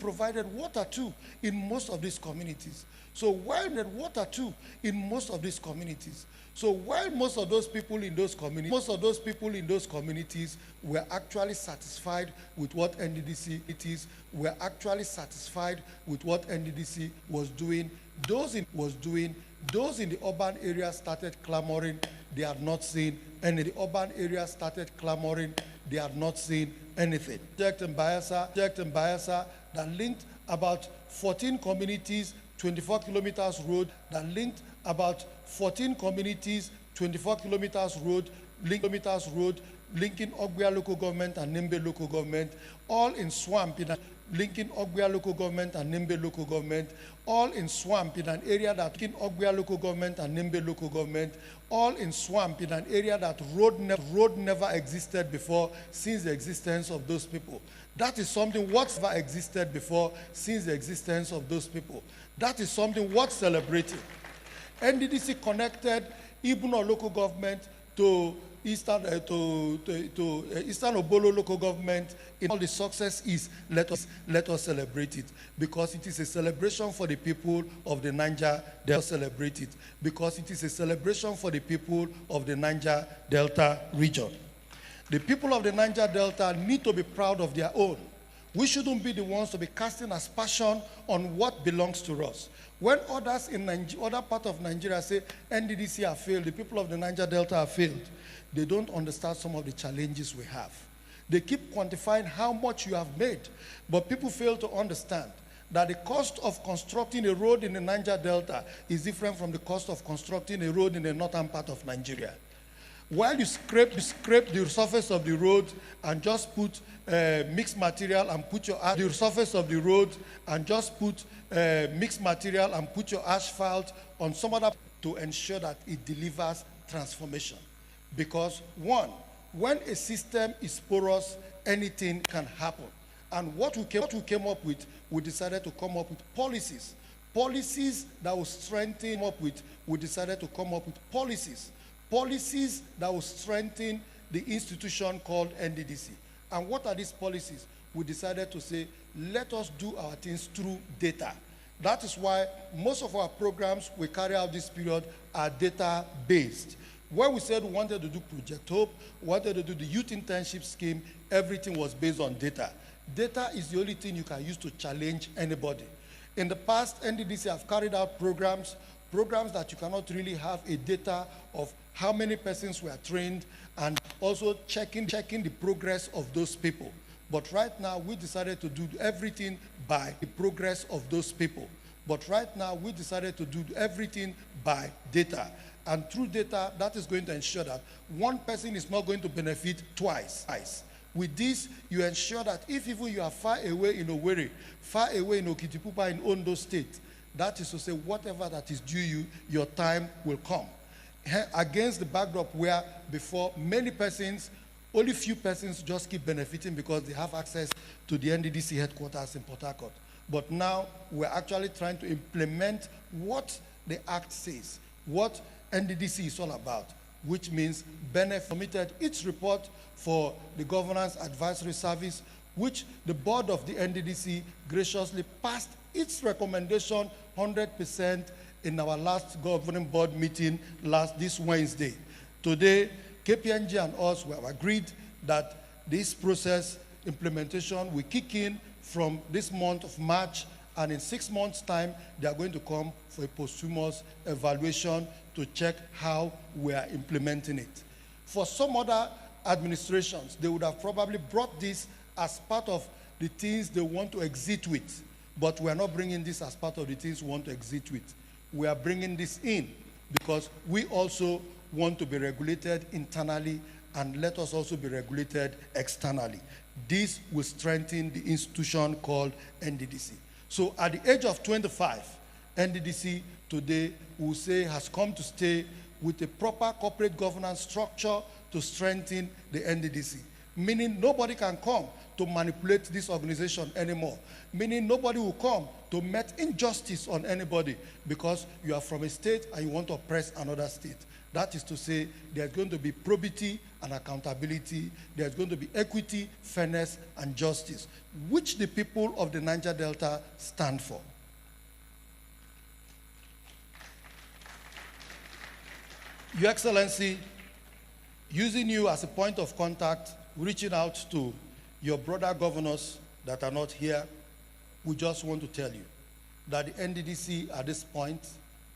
provided water too in most of these communities. So while there water too in most of these communities, so while most of those people in those communities were actually satisfied with what Nddc was doing, those in the urban areas started clamoring they had not seen any. The urban areas started clamoring they had not seen anything. Project in Bayelsa that linked about 14 communities, 24 kilometers road, that linked about 14 communities, 24 kilometers road, linking Ogbia local government and Nimbe local government, all in swamp, linking Ogbia local government and Nimbe local government, all in swamp in an area that linking Ogbia local government and Nimbe local government, all in swamp in an area that road never existed before since the existence of those people. That is something what's never existed before since the existence of those people. That is something worth celebrating. Nddc connected Ibuno local government to Eastern Obolo local government. In all the success is, let us celebrate it, because it is a celebration for the people of the Niger Delta. Celebrate it because it is a celebration for the people of the Niger Delta region. The people of the Niger Delta need to be proud of their own. We shouldn't be the ones to be casting aspersion on what belongs to us. When others in other part of Nigeria say Nddc have failed, the people of the Niger Delta have failed, they don't understand some of the challenges we have. They keep quantifying how much you have made, but people fail to understand that the cost of constructing a road in the Niger Delta is different from the cost of constructing a road in the northern part of Nigeria. While you scrape the surface of the road and just put mixed material and put your mixed material and put your asphalt on some other to ensure that it delivers transformation. Because one, when a system is porous, anything can happen. And what we came up with, we decided to come up with policies that will strengthen we decided to come up with policies that will strengthen the institution called Nddc. And what are these policies? We decided to say let us do our things through data. That is why most of our programs we carry out this period are data-based. When we said we wanted to do Project Hope, wanted to do the youth internship scheme, everything was based on data. Data is the only thing you can use to challenge anybody. In the past, NDDC have carried out programs that you cannot really have a data of how many persons were trained and also checking the progress of those people. But right now, we decided to do everything by the progress of those people. But right now, we decided to do everything by data. And through data, that is going to ensure that one person is not going to benefit twice. With this, you ensure that if even you are far away in Owerri, far away in Okitipupa in Ondo State, that is to say, whatever that is due you, your time will come. Against the backdrop where before many persons, only few persons just keep benefiting because they have access to the NDDC headquarters in Port Harcourt. But now we're actually trying to implement what the Act says, what NDDC is all about, which means benefit submitted its report for the Governance Advisory Service, which the board of the NDDC graciously passed its recommendation 100% in our last governing board meeting this Wednesday. Today, KPNG and us we have agreed that this process implementation will kick in from this month of March, and in 6 months' time, they are going to come for a posthumous evaluation to check how we are implementing it. For some other administrations, they would have probably brought this as part of the things they want to exit with, but we are not bringing this as part of the things we want to exit with. We are bringing this in because we also want to be regulated internally, and let us also be regulated externally. This will strengthen the institution called NDDC. So at the age of 25, NDDC today will say has come to stay with a proper corporate governance structure to strengthen the NDDC. Meaning nobody can come to manipulate this organization anymore. Meaning nobody will come to met injustice on anybody because you are from a state and you want to oppress another state. That is to say, there's going to be probity and accountability. There's going to be equity, fairness, and justice, which the people of the Niger Delta stand for. Your Excellency, using you as a point of contact, reaching out to your brother governors that are not here, we just want to tell you that the NDDC at this point,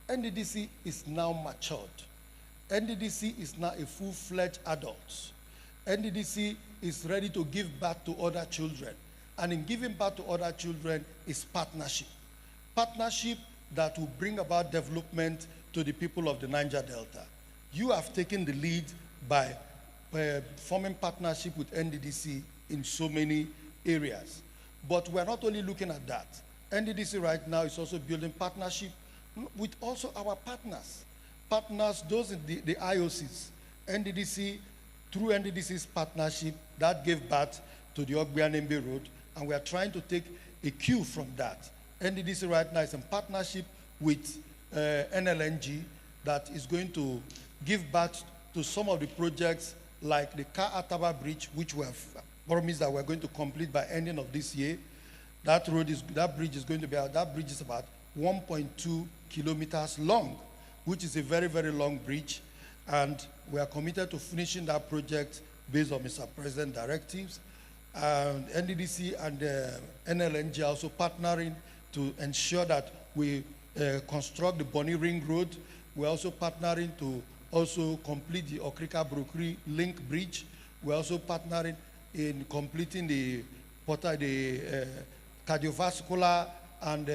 NDDC is now matured. NDDC is now a full-fledged adult. NDDC is ready to give birth to other children. And in giving birth to other children is partnership. Partnership that will bring about development to the people of the Niger Delta. You have taken the lead by forming partnership with NDDC in so many areas. But we're not only looking at that. NDDC right now is also building partnership with also our partners. Partners, those in the IOCs. NDDC, through NDDC's partnership, that gave birth to the Ogbianembe Road, and we are trying to take a cue from that. NDDC right now is in partnership with NLNG that is going to give birth to some of the projects like the Ka-Ataba Bridge, which we have promised that we're going to complete by ending of this year. That bridge is about 1.2 kilometers long, which is a very, very long bridge. And we are committed to finishing that project based on Mr. President directives. NDDC and NLNG are also partnering to ensure that we construct the Bonny Ring Road. We're also partnering to also complete the Okrika-Brokri Link Bridge. We're also partnering in completing the cardiovascular and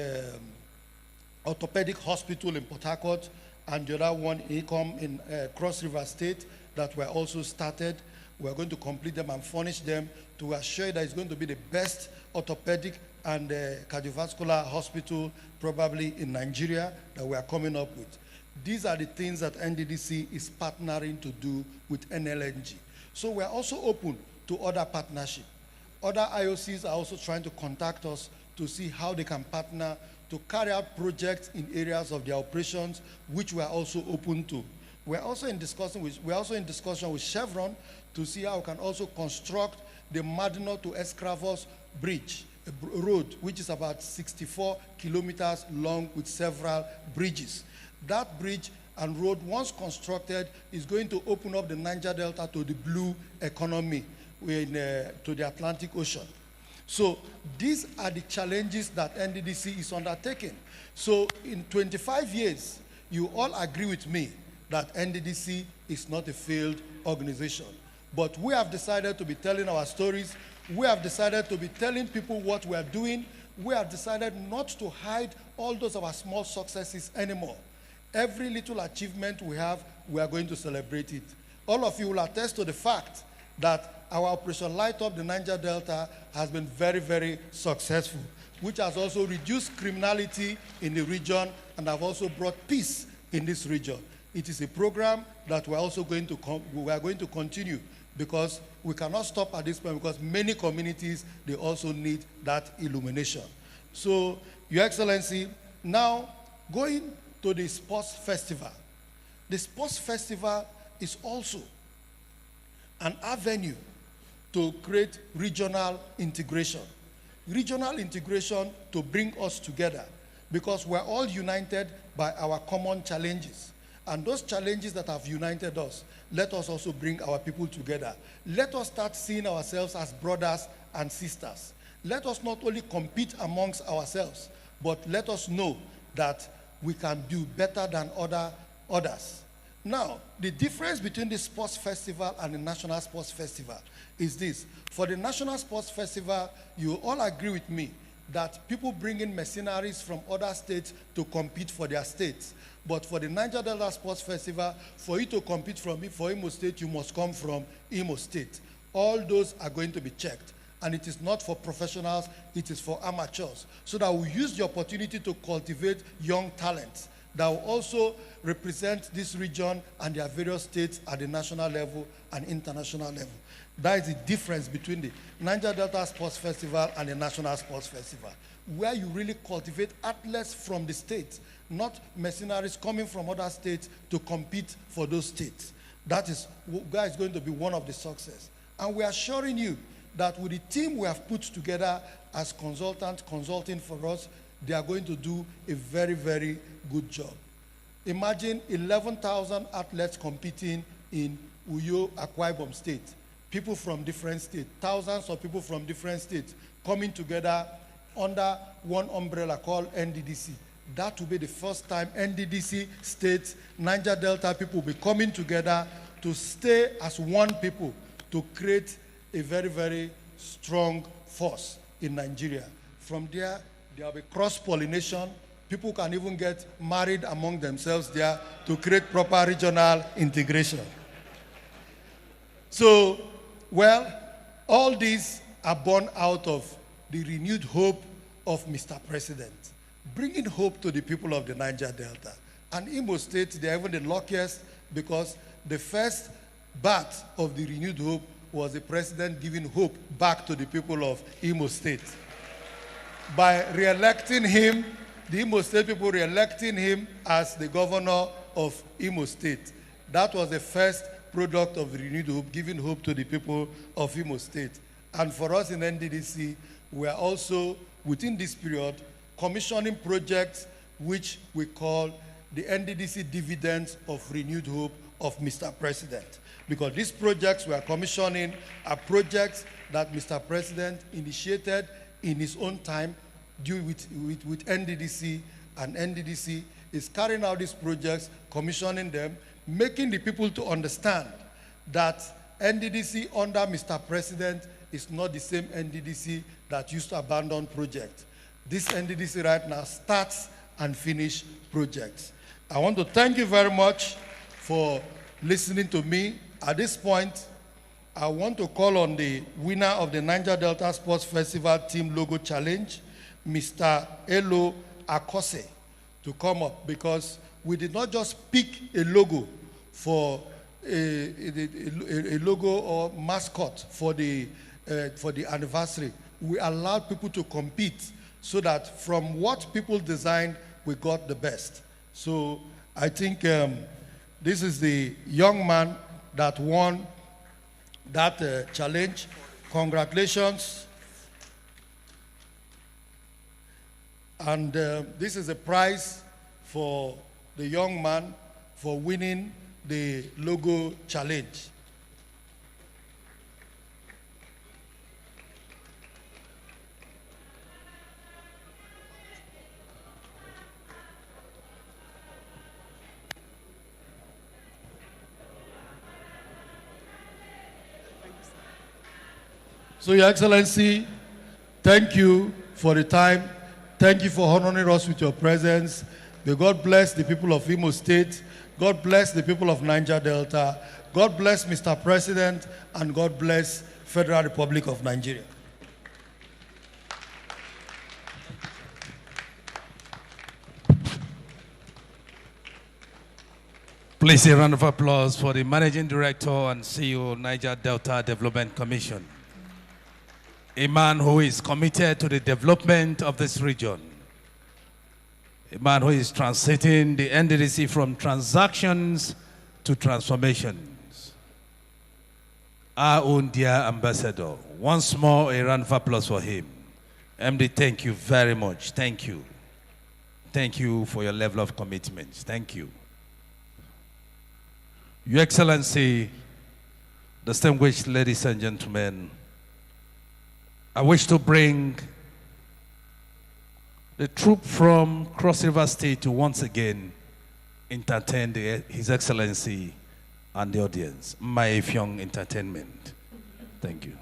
orthopedic hospital in Port Harcourt, and the other one in Cross River State that were also started. We're going to complete them and furnish them to assure that it's going to be the best orthopedic and cardiovascular hospital probably in Nigeria that we are coming up with. These are the things that NDDC is partnering to do with NLNG. So we're also open to other partnerships. Other IOCs are also trying to contact us to see how they can partner to carry out projects in areas of their operations, which we are also open to. We're also in discussion with Chevron to see how we can also construct the Madino to Escravos bridge road, which is about 64 kilometers long with several bridges. That bridge and road, once constructed, is going to open up the Niger Delta to the blue economy, to the Atlantic Ocean. So these are the challenges that NDDC is undertaking. So in 25 years, you all agree with me that NDDC is not a failed organization. But we have decided to be telling our stories. We have decided to be telling people what we are doing. We have decided not to hide all those of our small successes anymore. Every little achievement we have, we are going to celebrate it. All of you will attest to the fact that our Operation Light Up the Niger Delta has been very, very successful, which has also reduced criminality in the region and have also brought peace in this region. It is a program that we are also going to continue, because we cannot stop at this point, because many communities, they also need that illumination. So, Your Excellency, now going to the sports festival. The sports festival is also an avenue to create regional integration. Regional integration to bring us together, because we're all united by our common challenges. And those challenges that have united us, let us also bring our people together. Let us start seeing ourselves as brothers and sisters. Let us not only compete amongst ourselves, but let us know that we can do better than others. Now, the difference between the sports festival and the National Sports Festival is this. For the National Sports Festival, you all agree with me that people bring in mercenaries from other states to compete for their states. But for the Niger Delta Sports Festival, for you to compete for Imo State, you must come from Imo State. All those are going to be checked. And it is not for professionals, it is for amateurs. So that we use the opportunity to cultivate young talents that will also represent this region and their various states at the national level and international level. That is the difference between the Niger Delta Sports Festival and the National Sports Festival, where you really cultivate athletes from the states, not mercenaries coming from other states to compete for those states. That is going to be one of the success. And we are assuring you that with the team we have put together as consultants consulting for us, they are going to do a very, very good job. Imagine 11,000 athletes competing in Uyo, Akwa Ibom State. People from different states, thousands of people from different states coming together under one umbrella called NDDC. That will be the first time NDDC states, Niger Delta people will be coming together to stay as one people to create a very, very strong force in Nigeria. From there will be cross-pollination. People can even get married among themselves there to create proper regional integration. So, well, all these are born out of the renewed hope of Mr. President, bringing hope to the people of the Niger Delta. And Imo State, they're even the luckiest, because the first bat of the renewed hope was the president giving hope back to the people of Imo State. By re-electing him, the Imo State people re-electing him as the governor of Imo State. That was the first product of the renewed hope, giving hope to the people of Imo State. And for us in NDDC, we are also, within this period, commissioning projects which we call the NDDC Dividends of Renewed Hope of Mr. President. Because these projects we are commissioning are projects that Mr. President initiated in his own time due with NDDC, and NDDC is carrying out these projects, commissioning them, making the people to understand that NDDC under Mr. President is not the same NDDC that used to abandon projects. This NDDC right now starts and finishes projects. I want to thank you very much for listening to me. At this point, I want to call on the winner of the Niger Delta Sports Festival Team Logo Challenge, Mr. Elo Akose, to come up, because we did not just pick a logo for a logo or mascot for the anniversary. We allowed people to compete so that from what people designed, we got the best. So I think this is the young man that won that challenge. Congratulations. And this is a prize for the young man for winning the logo challenge. So, Your Excellency, thank you for the time. Thank you for honoring us with your presence. May God bless the people of Imo State. God bless the people of Niger Delta. God bless Mr. President, and God bless Federal Republic of Nigeria. Please a round of applause for the Managing Director and CEO, Niger Delta Development Commission. A man who is committed to the development of this region. A man who is transiting the Nddc from transactions to transformations. Our own dear ambassador. Once more, a round of applause for him. MD, thank you very much. Thank you. Thank you for your level of commitment. Thank you. Your Excellency, distinguished ladies and gentlemen, I wish to bring the troop from Cross River State to once again entertain His Excellency and the audience. My Young Entertainment. Thank you.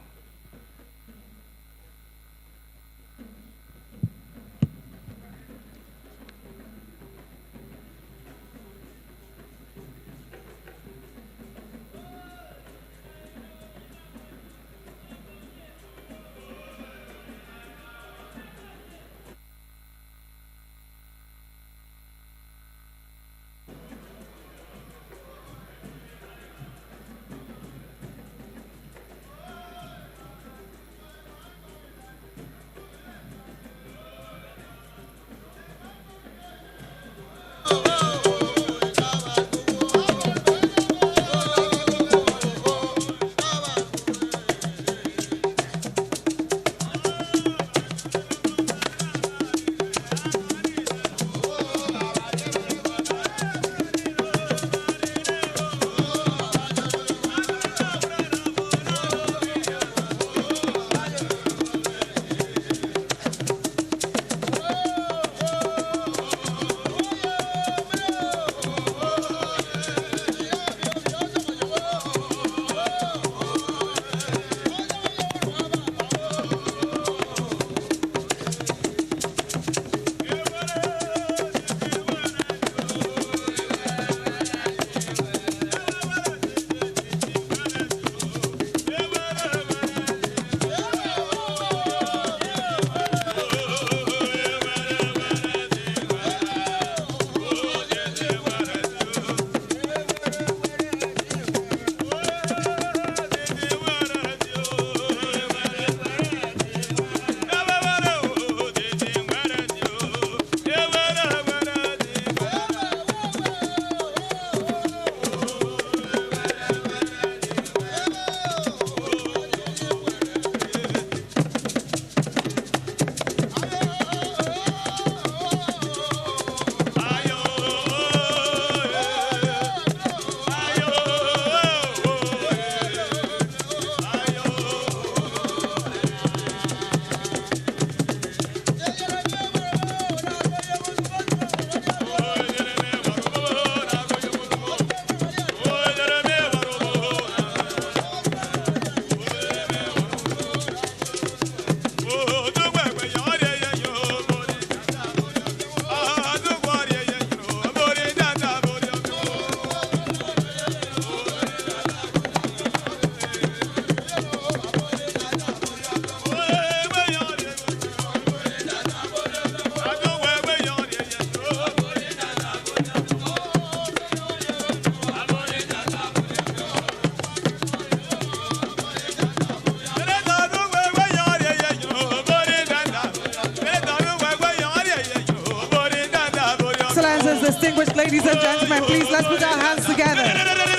Distinguished ladies and gentlemen, please let's put our hands together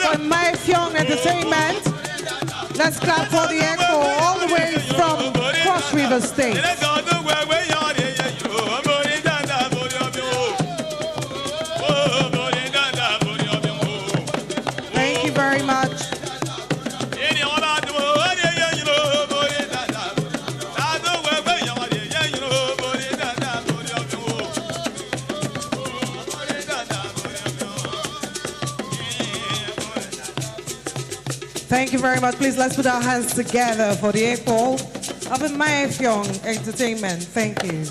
for My Young Entertainment. Let's clap for the echo all the way from Cross River State. Thank you very much. Please let's put our hands together for the equal of Maefyong Entertainment. Thank you.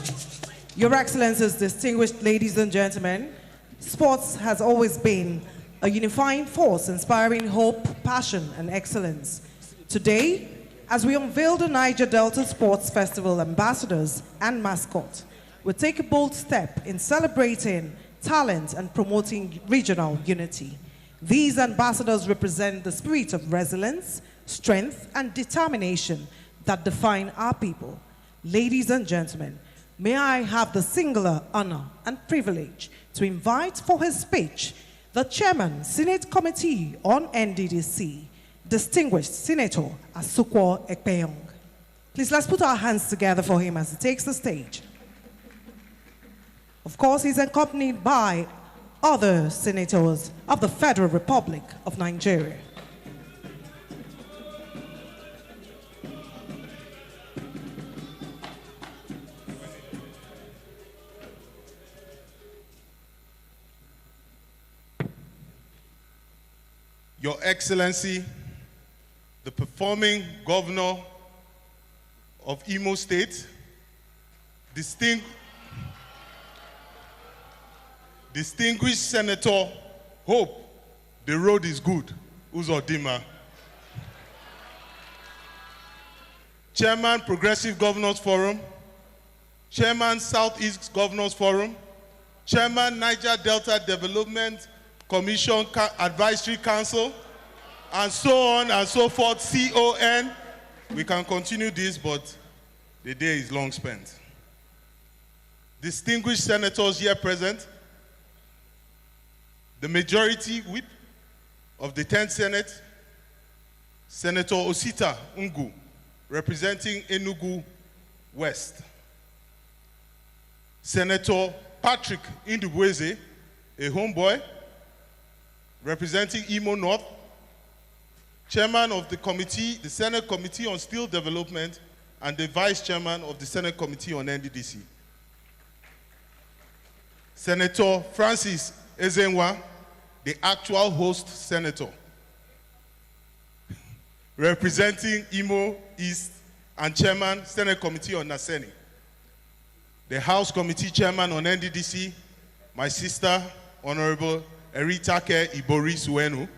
Your Excellencies, distinguished ladies and gentlemen, sports has always been a unifying force inspiring hope, passion, and excellence. Today, as we unveil the Niger Delta Sports Festival ambassadors and mascot, we take a bold step in celebrating talent and promoting regional unity. These ambassadors represent the spirit of resilience, strength, and determination that define our people. Ladies and gentlemen, may I have the singular honor and privilege to invite for his speech the Chairman, Senate Committee on NDDC, distinguished Senator Asukwo Ekpeyong. Please let's put our hands together for him as he takes the stage. Of course, he's accompanied by other senators of the Federal Republic of Nigeria. Your Excellency, the performing governor of Imo State, distinguished Senator Hope, the road is good, Uzodima. Chairman, Progressive Governors Forum, Chairman, Southeast Governors Forum, Chairman, Niger Delta Development Commission Advisory Council, and so on and so forth, CON. We can continue this, but the day is long spent. Distinguished senators here present, the majority whip of the 10th Senate, Senator Osita Ungu, representing Enugu West. Senator Patrick Indubweze, a homeboy, representing Imo North. Chairman of the committee, the Senate Committee on Steel Development, and the Vice Chairman of the Senate Committee on NDDC. Senator Francis Ezenwa, the actual host senator, representing Imo East, and Chairman, Senate Committee on Naseni. The House Committee Chairman on NDDC, my sister, Honorable Eritake Ibori Suenu.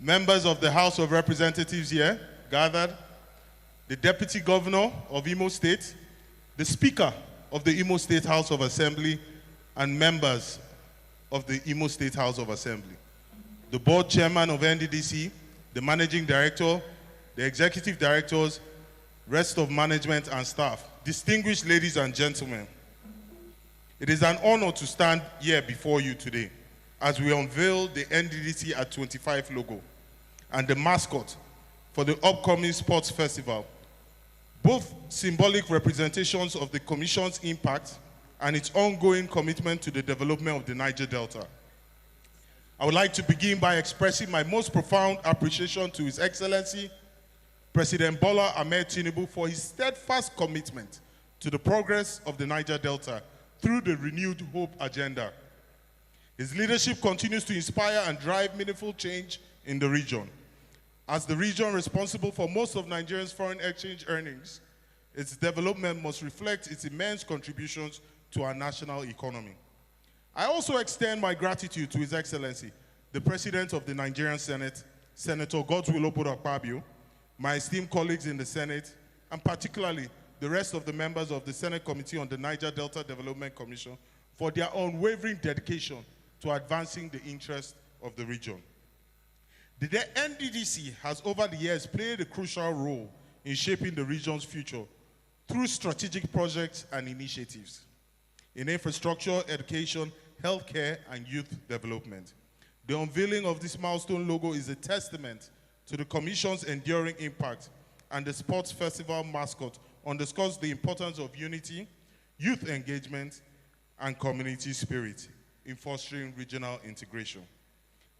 Members of the House of Representatives here gathered, the Deputy Governor of Imo State, the Speaker of the Imo State House of Assembly, and members of the Imo State House of Assembly, the Board Chairman of NDDC, the Managing Director, the Executive Directors, rest of management and staff, distinguished ladies and gentlemen. It is an honor to stand here before you today as we unveil the NDDC at 25 logo and the mascot for the upcoming sports festival, both symbolic representations of the Commission's impact and its ongoing commitment to the development of the Niger Delta. I would like to begin by expressing my most profound appreciation to His Excellency, President Bola Ahmed Tinubu, for his steadfast commitment to the progress of the Niger Delta through the Renewed Hope agenda. His leadership continues to inspire and drive meaningful change in the region. As the region responsible for most of Nigeria's foreign exchange earnings, its development must reflect its immense contributions to our national economy. I also extend my gratitude to His Excellency, the President of the Nigerian Senate, Senator Godswill Akpabio, my esteemed colleagues in the Senate, and particularly the rest of the members of the Senate Committee on the Niger Delta Development Commission for their unwavering dedication to advancing the interests of the region. The NDDC has over the years played a crucial role in shaping the region's future through strategic projects and initiatives in infrastructure, education, healthcare, and youth development. The unveiling of this milestone logo is a testament to the Commission's enduring impact, and the sports festival mascot underscores the importance of unity, youth engagement, and community spirit in fostering regional integration.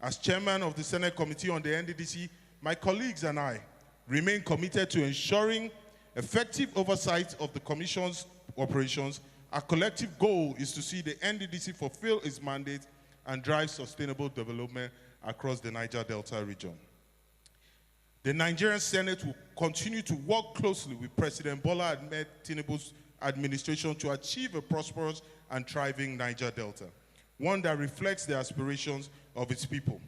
As chairman of the Senate Committee on the NDDC, my colleagues and I remain committed to ensuring effective oversight of the Commission's operations. Our collective goal is to see the NDDC fulfill its mandate and drive sustainable development across the Niger Delta region. The Nigerian Senate will continue to work closely with President Bola Ahmed Tinubu's administration to achieve a prosperous and thriving Niger Delta, one that reflects the aspirations of its people.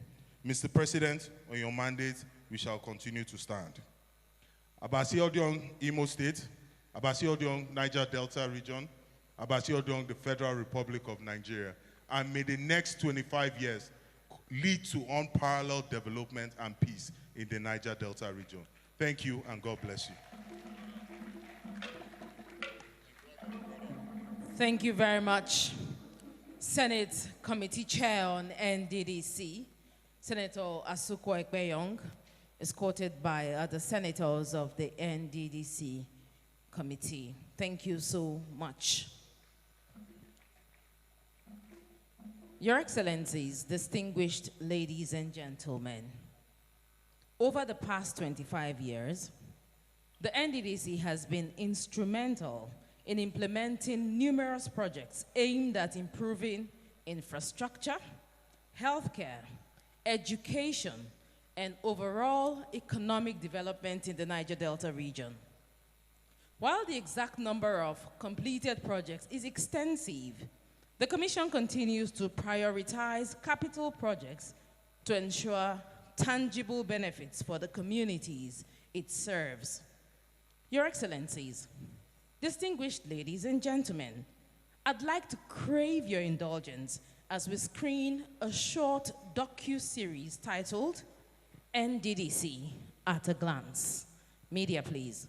Mr. President, on your mandate, we shall continue to stand. Abasi Odion, Imo State, Abasi Odion, Niger Delta region, Abasi Odion, the Federal Republic of Nigeria, and may the next 25 years lead to unparalleled development and peace in the Niger Delta region. Thank you, and God bless you. Thank you very much. Senate Committee Chair on NDDC, Senator Asuko Ekpeyong, escorted by other senators of the NDDC committee. Thank you so much. Your Excellencies, distinguished ladies and gentlemen, over the past 25 years, the NDDC has been instrumental in implementing numerous projects aimed at improving infrastructure, healthcare, education, and overall economic development in the Niger Delta region. While the exact number of completed projects is extensive, the Commission continues to prioritize capital projects to ensure tangible benefits for the communities it serves. Your Excellencies, distinguished ladies and gentlemen, I'd like to crave your indulgence as we screen a short docu-series titled NDDC at a Glance. Media, please.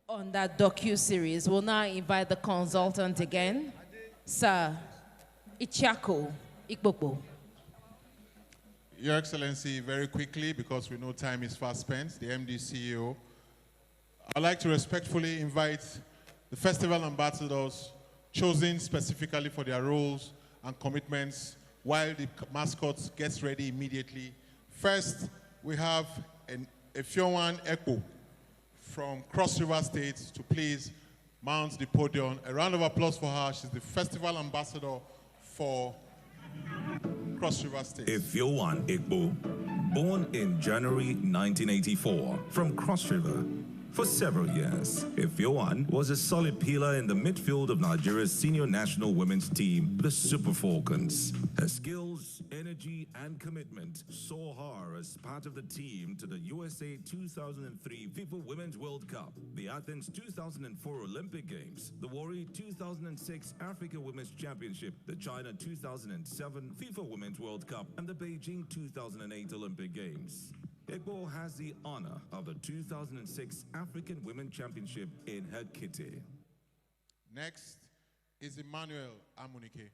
On that docu-series, we'll now invite the consultant again, Sir Ichiako Ikpopo. Your Excellency, very quickly, because we know time is fast spent, the MD CEO, I'd like to respectfully invite the festival ambassadors chosen specifically for their roles and commitments while the mascot gets ready immediately. First, we have Efiowan Ekpo from Cross River State to please mount the podium. A round of applause for her. She's the festival ambassador for Cross River State. Efiowan Ekpo, born in January 1984 from Cross River. For several years, Efiowan was a solid pillar in the midfield of Nigeria's senior national women's team, the Super Falcons. Her skills, energy, and commitment saw her as part of the team to the USA 2003 FIFA Women's World Cup, the Athens 2004 Olympic Games, the Warri 2006 Africa Women's Championship, the China 2007 FIFA Women's World Cup, and the Beijing 2008 Olympic Games. Ekpo has the honor of the 2006 African Women Championship in her kitty. Next is Emmanuel Amunike.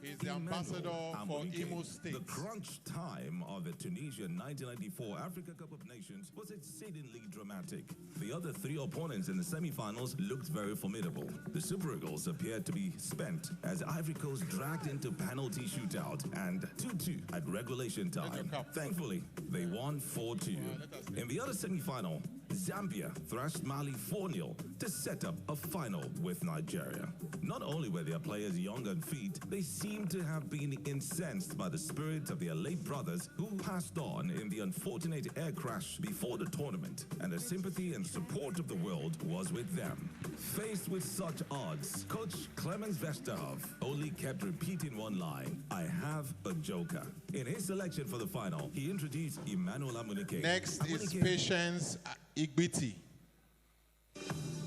He's the ambassador for Imo State. The crunch time of the Tunisian 1994 Africa Cup of Nations was exceedingly dramatic. The other three opponents in the semi-finals looked very formidable. The Super Eagles appeared to be spent as Ivory Coast dragged into penalty shootout and 2-2 at regulation time. Thankfully, they won 4-2. In the other semi-final, Zambia thrashed Mali 4-0 to set up a final with Nigeria. Not only were their players young and fit, they seemed to have been incensed by the spirit of their late brothers who passed on in the unfortunate air crash before the tournament, and the sympathy and support of the world was with them. Faced with such odds, Coach Clemens Vesterhoff only kept repeating one line, "I have a joker." In his selection for the final, he introduced Emmanuel Amunike. Next is Patience Igbiti.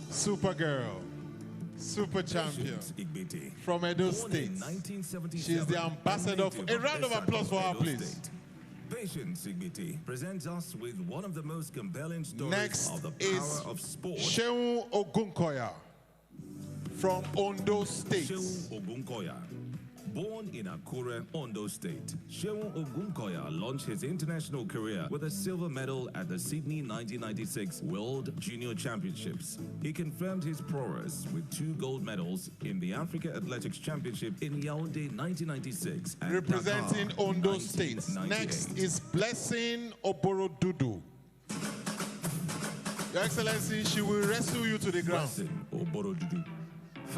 Supergirl. Super champion from Edo State. She's the ambassador. A round of applause for her, please. Patience Igbiti presents us with one of the most compelling stories Next of the is power of sport. Shehu Ogunkoya from Ondo State. Shehu Ogunkoya. Born in Akure, Ondo State, Shehu Ogunkoya launched his international career with a silver medal at the Sydney 1996 World Junior Championships. He confirmed his prowess with 2 gold medals in the Africa Athletics Championship in Yaoundé 1996 and Representing Dakar Ondo State. 1998. Next is Blessing Oborodudu. Your Excellency, she will wrestle you to the ground. Blessing Oborodudu.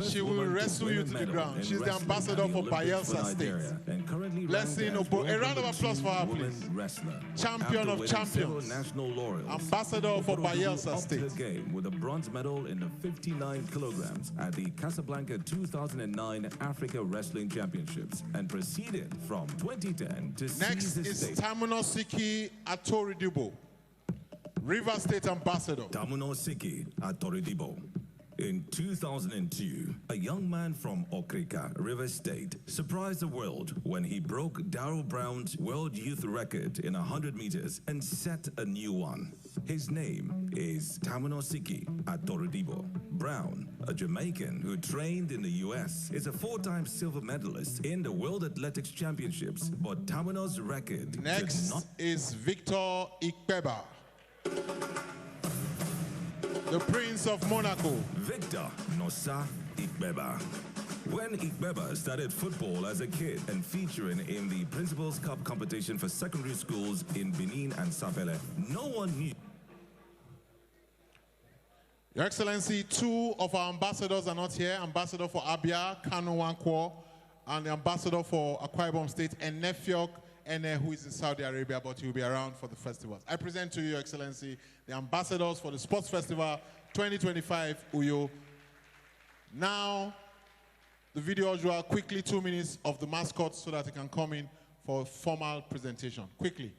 She will wrestle you to the ground. She's the ambassador for Bayelsa State. Blessing Obo. A round of applause for her, please. Champion of champions. National laurels. Ambassador for Bayelsa State. State. Game with a bronze medal in the 59 kilograms at the Casablanca 2009 Africa Wrestling Championships and proceeded from 2010 to Next is Tamunosiki Atoridibo, River State Ambassador. Tamunosiki Atoridibo. In 2002, a young man from Okrika, River State, surprised the world when he broke Darryl Brown's world youth record in 100 meters and set a new one. His name is Tamunosiki Atoridibo. Brown, a Jamaican who trained in the U.S., is a 4-time silver medalist in the World Athletics Championships, but Tamuno's record Next is Victor Ikpeba, the Prince of Monaco. Victor Nosa Ikbeba. When Ikbeba started football as a kid and featuring in the Principals Cup competition for secondary schools in Benin and Sapele, no one knew. Your Excellency, 2 of our ambassadors are not here. Ambassador for Abia, Kano Wankwo, and the ambassador for Akwa Ibom State, and Nefiok Ene, who is in Saudi Arabia, but he will be around for the festivals. I present to you, Your Excellency, the ambassadors for the Sports Festival 2025, Uyo. Now, the video will quickly 2 minutes of the mascot so that he can come in for a formal presentation. Quickly.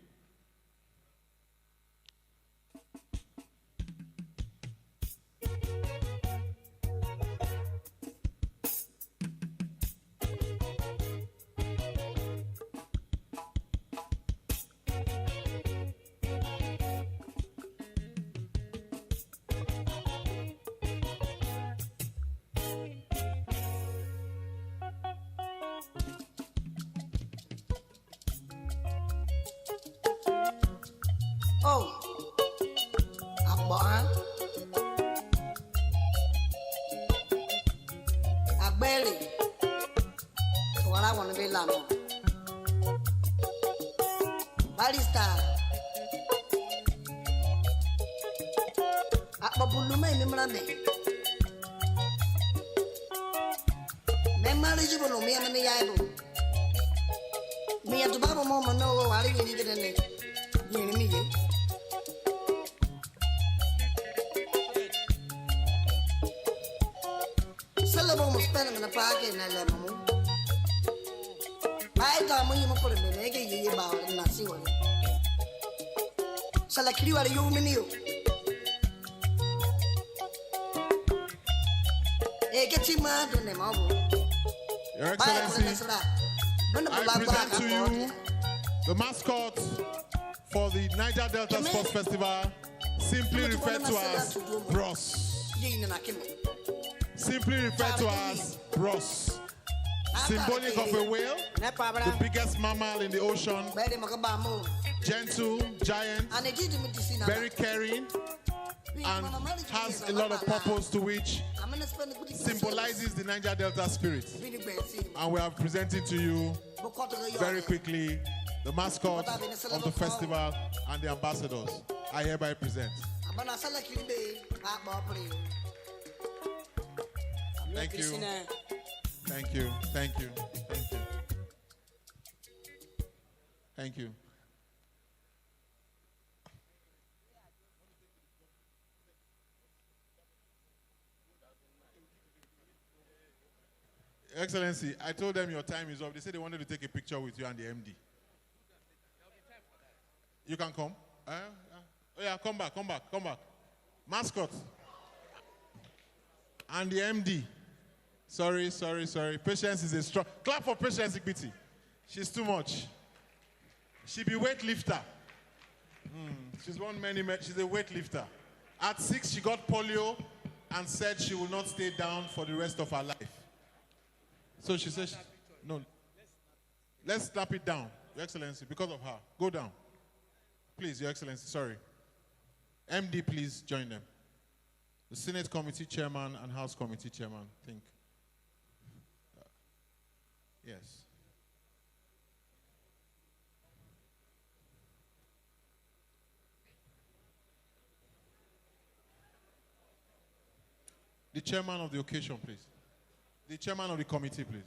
Oh, Abba, Agbeli, what I want to be Lamo, Barista, Ababuluma, Memorame, Memorigible, me and the Yabo. Me at the Baba Mama, no, I didn't need it in it. You Salabo was spending in the pocket and I let him. I got money for the minute, I get about it and I see what. Shall I kill you at a human you? Hey, get him out in the marble. Your Excellency, I present to you the mascot for the Niger Delta Sports Festival, simply referred to as Bros. Simply referred to as Bros. Symbolic of a whale, the biggest mammal in the ocean. Gentle, giant, very caring, and has a lot of purpose to which symbolizes the Niger Delta spirit. And we are presenting to you very quickly the mascot of the festival and the ambassadors. I hereby present. Thank you. Thank you. Thank you. Thank you. Thank you. Excellency, I told them your time is up. They said they wanted to take a picture with you and the MD. You can come. Oh yeah, come back. Mascot. And the MD. Sorry. Patience is a strong. Clap for Patience Ikbiti. She's too much. She be weightlifter. She's won many. She's a weightlifter. At 6, she got polio and said she will not stay down for the rest of her life. So she says, no. Let's snap it down, Your Excellency, because of her. Go down. Please, Your Excellency, sorry. MD, please join them. The Senate Committee Chairman and House Committee Chairman, think. Yes. The chairman of the occasion, please. The chairman of the committee, please.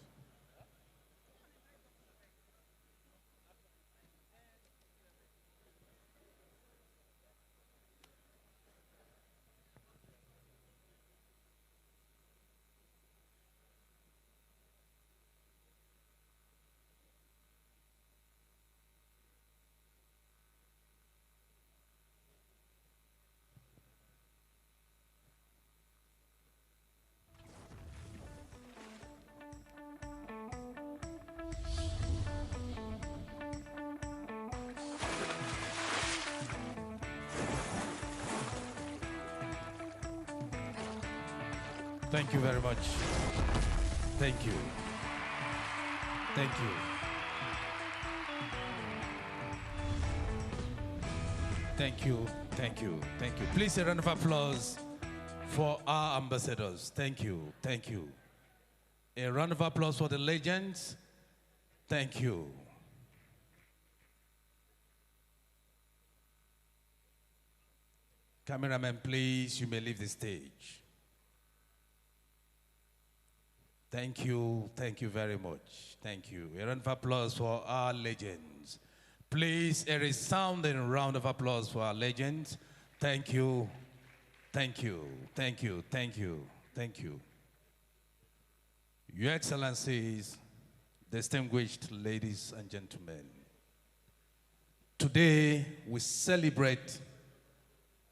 Thank you very much. Thank you. Thank you. Thank you. Thank you. Thank you. Please a round of applause for our ambassadors. Thank you. Thank you. A round of applause for the legends. Thank you. Cameraman, please, you may leave the stage. Thank you very much. Thank you. A round of applause for our legends. Please, a resounding round of applause for our legends. Thank you. Thank you. Thank you. Thank you. Thank you. Your Excellencies, distinguished ladies and gentlemen, today we celebrate.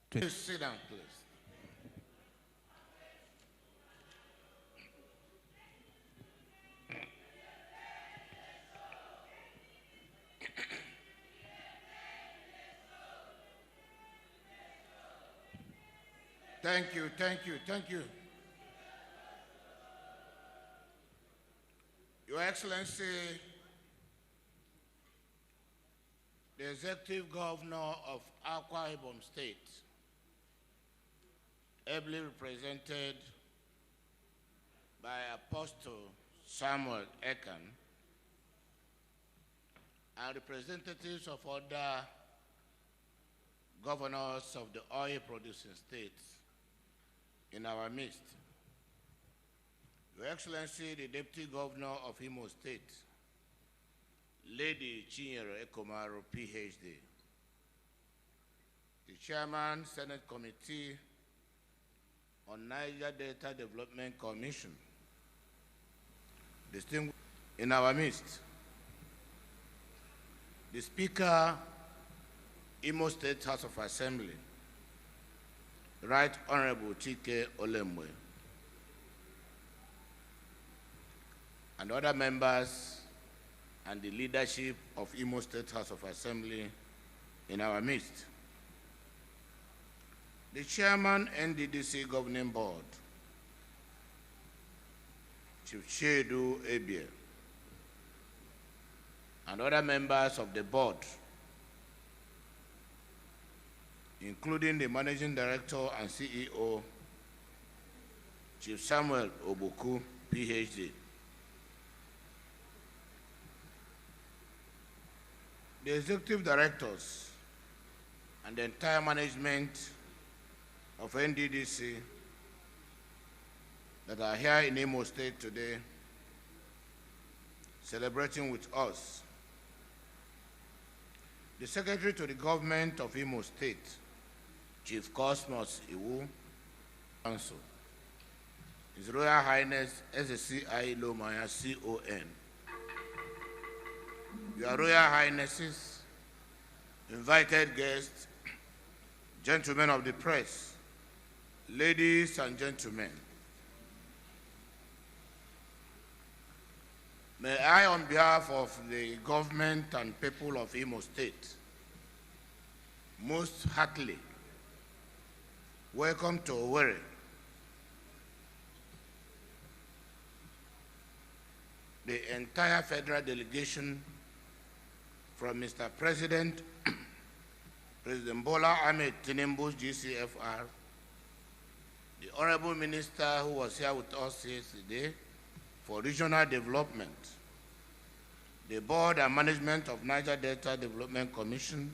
Please sit down, please. Thank you, thank you, thank you. Your Excellency, the Executive Governor of Akwa Ibom State, ably represented by Apostle Samuel Ekan, and representatives of other governors of the oil-producing states in our midst. Your Excellency, the Deputy Governor of Imo State, Lady Chinyere Ekomaru, PhD, the Chairman, Senate Committee on Niger Delta Development Commission, distinguished in our midst, the Speaker, Imo State House of Assembly, Right Honorable Chike Olemwe, and other members and the leadership of Imo State House of Assembly in our midst, the Chairman, Nddc Governing Board, Chief Shedu Ebie, and other members of the board, including the Managing Director and CEO, Chief Samuel Obuku, PhD. The executive directors and the entire management of Nddc that are here in Imo State today, celebrating with us. The Secretary to the Government of Imo State, Chief Cosmos Iwu, Council, His Royal Highness SCI Lomaya CON, Your Royal Highnesses, invited guests, gentlemen of the press, ladies and gentlemen, may I, on behalf of the government and people of Imo State, most heartily welcome to Owerri, the entire federal delegation from Mr. President, President Bola Ahmed Tinubu's GCFR, the Honorable Minister who was here with us yesterday for regional development, the board and management of Niger Delta Development Commission,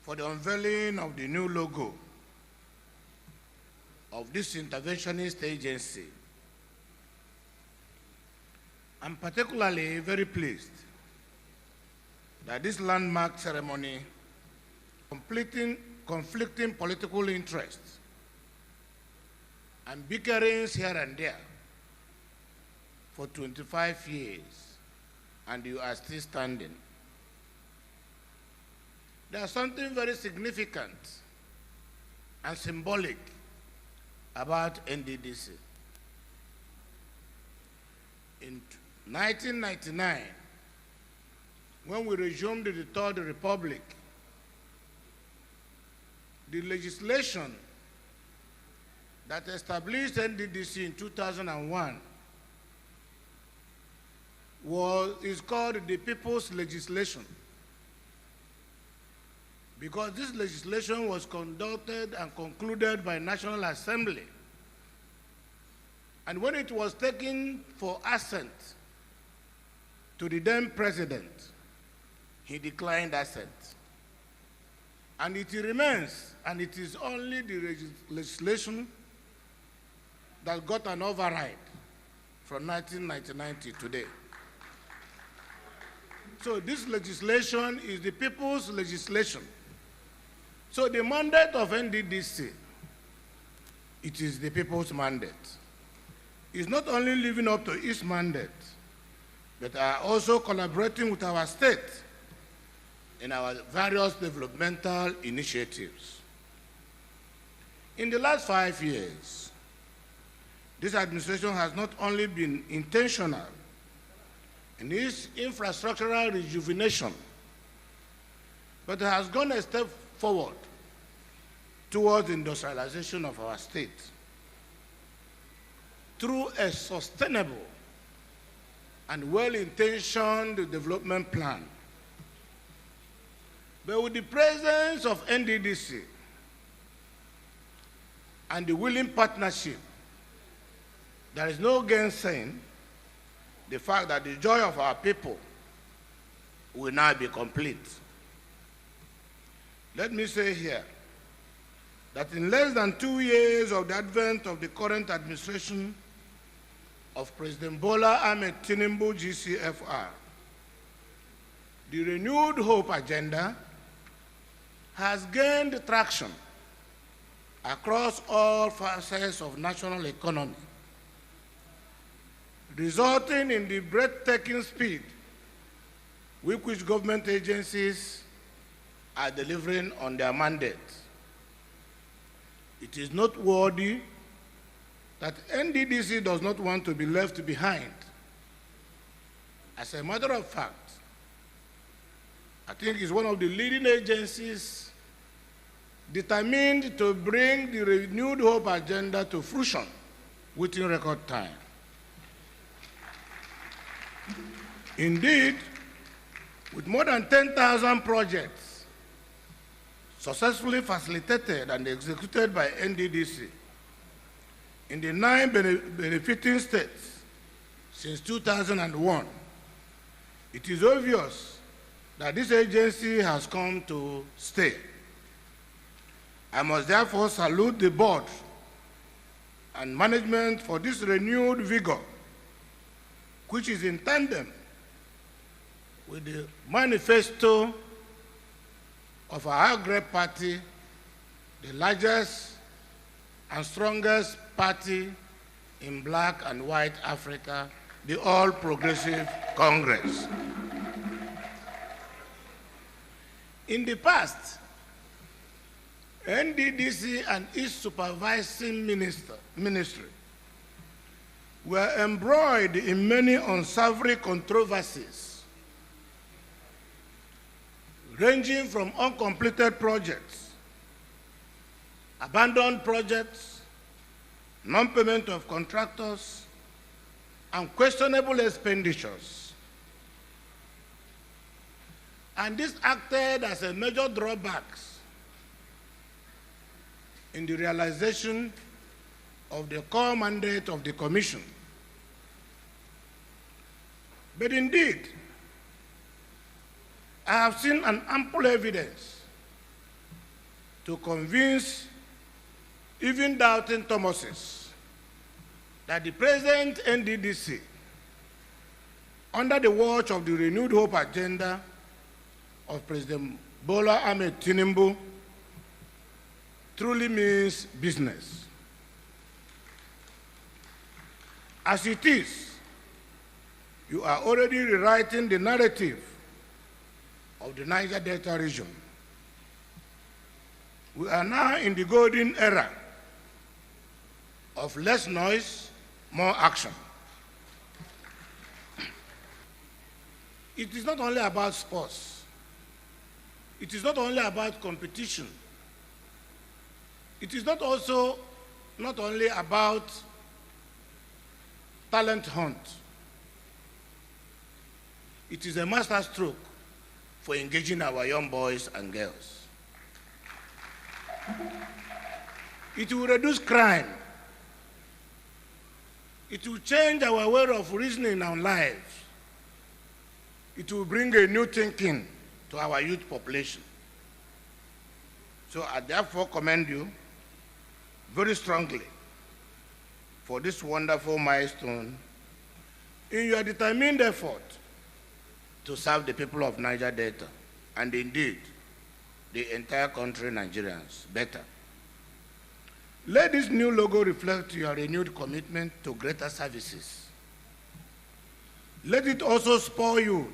for the unveiling of the new logo of this interventionist agency. I'm particularly very pleased that this landmark ceremony, conflicting political interests and bickerings here and there for 25 years, and you are still standing. There's something very significant and symbolic about Nddc. In 1999, when we resumed the Third Republic, the legislation that established Nddc in 2001 is called the People's Legislation, because this legislation was conducted and concluded by National Assembly. And when it was taken for assent to the then president, he declined assent. And it remains, and it is only the legislation that got an override from 1999 to today. So this legislation is the people's legislation. So the mandate of Nddc, it is the people's mandate. It's not only living up to its mandate, but are also collaborating with our state in our various developmental initiatives. In the last 5 years, this administration has not only been intentional in its infrastructural rejuvenation, but has gone a step forward towards the industrialization of our state through a sustainable and well-intentioned development plan. But with the presence of Nddc and the willing partnership, there is no gainsaying the fact that the joy of our people will now be complete. Let me say here that in less than 2 years of the advent of the current administration of President Bola Ahmed Tinubu GCFR, the renewed hope agenda has gained traction across all facets of national economy, resulting in the breathtaking speed with which government agencies are delivering on their mandate. It is noteworthy that Nddc does not want to be left behind. As a matter of fact, I think it's one of the leading agencies determined to bring the renewed hope agenda to fruition within record time. Indeed, with more than 10,000 projects successfully facilitated and executed by NDDC in the 9 benefiting states since 2001, it is obvious that this agency has come to stay. I must therefore salute the board and management for this renewed vigor, which is in tandem with the manifesto of our great party, the largest and strongest party in black and white Africa, the All Progressive Congress. In the past, NDDC and its supervising ministry were embroiled in many unsavory controversies, ranging from uncompleted projects, abandoned projects, non-payment of contractors, and questionable expenditures. And this acted as a major drawback in the realization of the core mandate of the Commission. But indeed, I have seen an ample evidence to convince even doubting Thomases that the present NDDC, under the watch of the renewed hope agenda of President Bola Ahmed Tinubu, truly means business. As it is, you are already rewriting the narrative of the Niger Delta region. We are now in the golden era of less noise, more action. It is not only about sports. It is not only about competition. It is not only about talent hunt. It is a masterstroke for engaging our young boys and girls. It will reduce crime. It will change our way of reasoning our lives. It will bring a new thinking to our youth population. So I therefore commend you very strongly for this wonderful milestone in your determined effort to serve the people of Niger Delta, and indeed the entire country, Nigerians, better. Let this new logo reflect your renewed commitment to greater services. Let it also spur you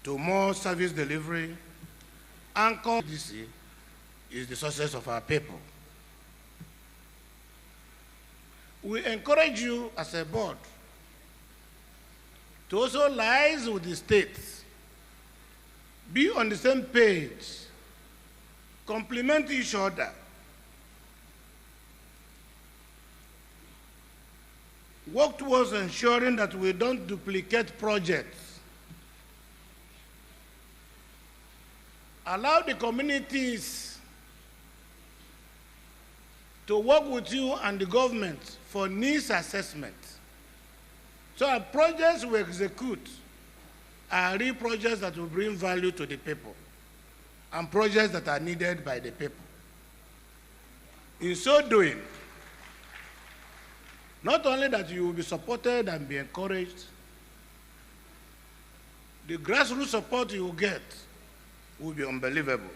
to more service delivery. Anchor TVC is the success of our people. We encourage you as a board to also liaise with the states, be on the same page, complement each other, work towards ensuring that we don't duplicate projects, allow the communities to work with you and the government for needs assessment. So our projects we execute are real projects that will bring value to the people and projects that are needed by the people. In so doing, not only that you will be supported and be encouraged, the grassroots support you will get will be unbelievable.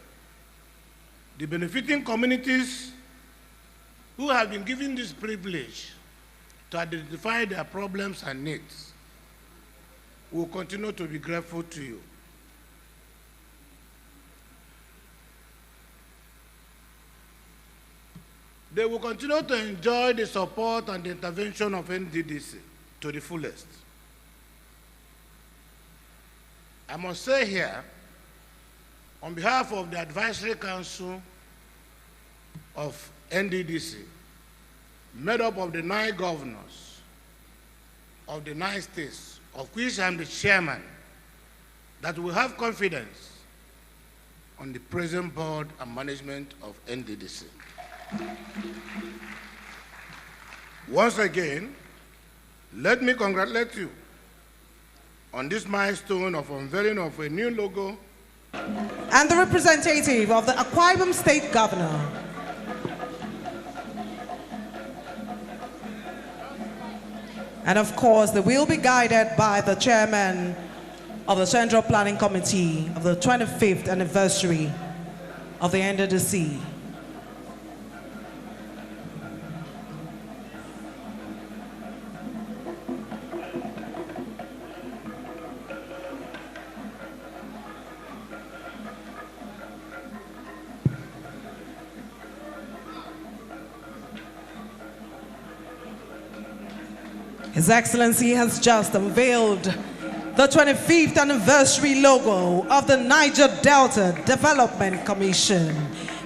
The benefiting communities who have been given this privilege to identify their problems and needs will continue to be grateful to you. They will continue to enjoy the support and the intervention of NDDC to the fullest. I must say here, on behalf of the Advisory Council of NDDC, made up of the 9 governors of the 9 states, of which I'm the chairman, that we have confidence on the present board and management of NDDC. Once again, let me congratulate you on this milestone of unveiling of a new logo. And the representative of the Akwa Ibom State Governor. And of course, they will be guided by the chairman of the Central Planning Committee of the 25th anniversary of the Nddc. His Excellency has just unveiled the 25th anniversary logo of the Niger Delta Development Commission.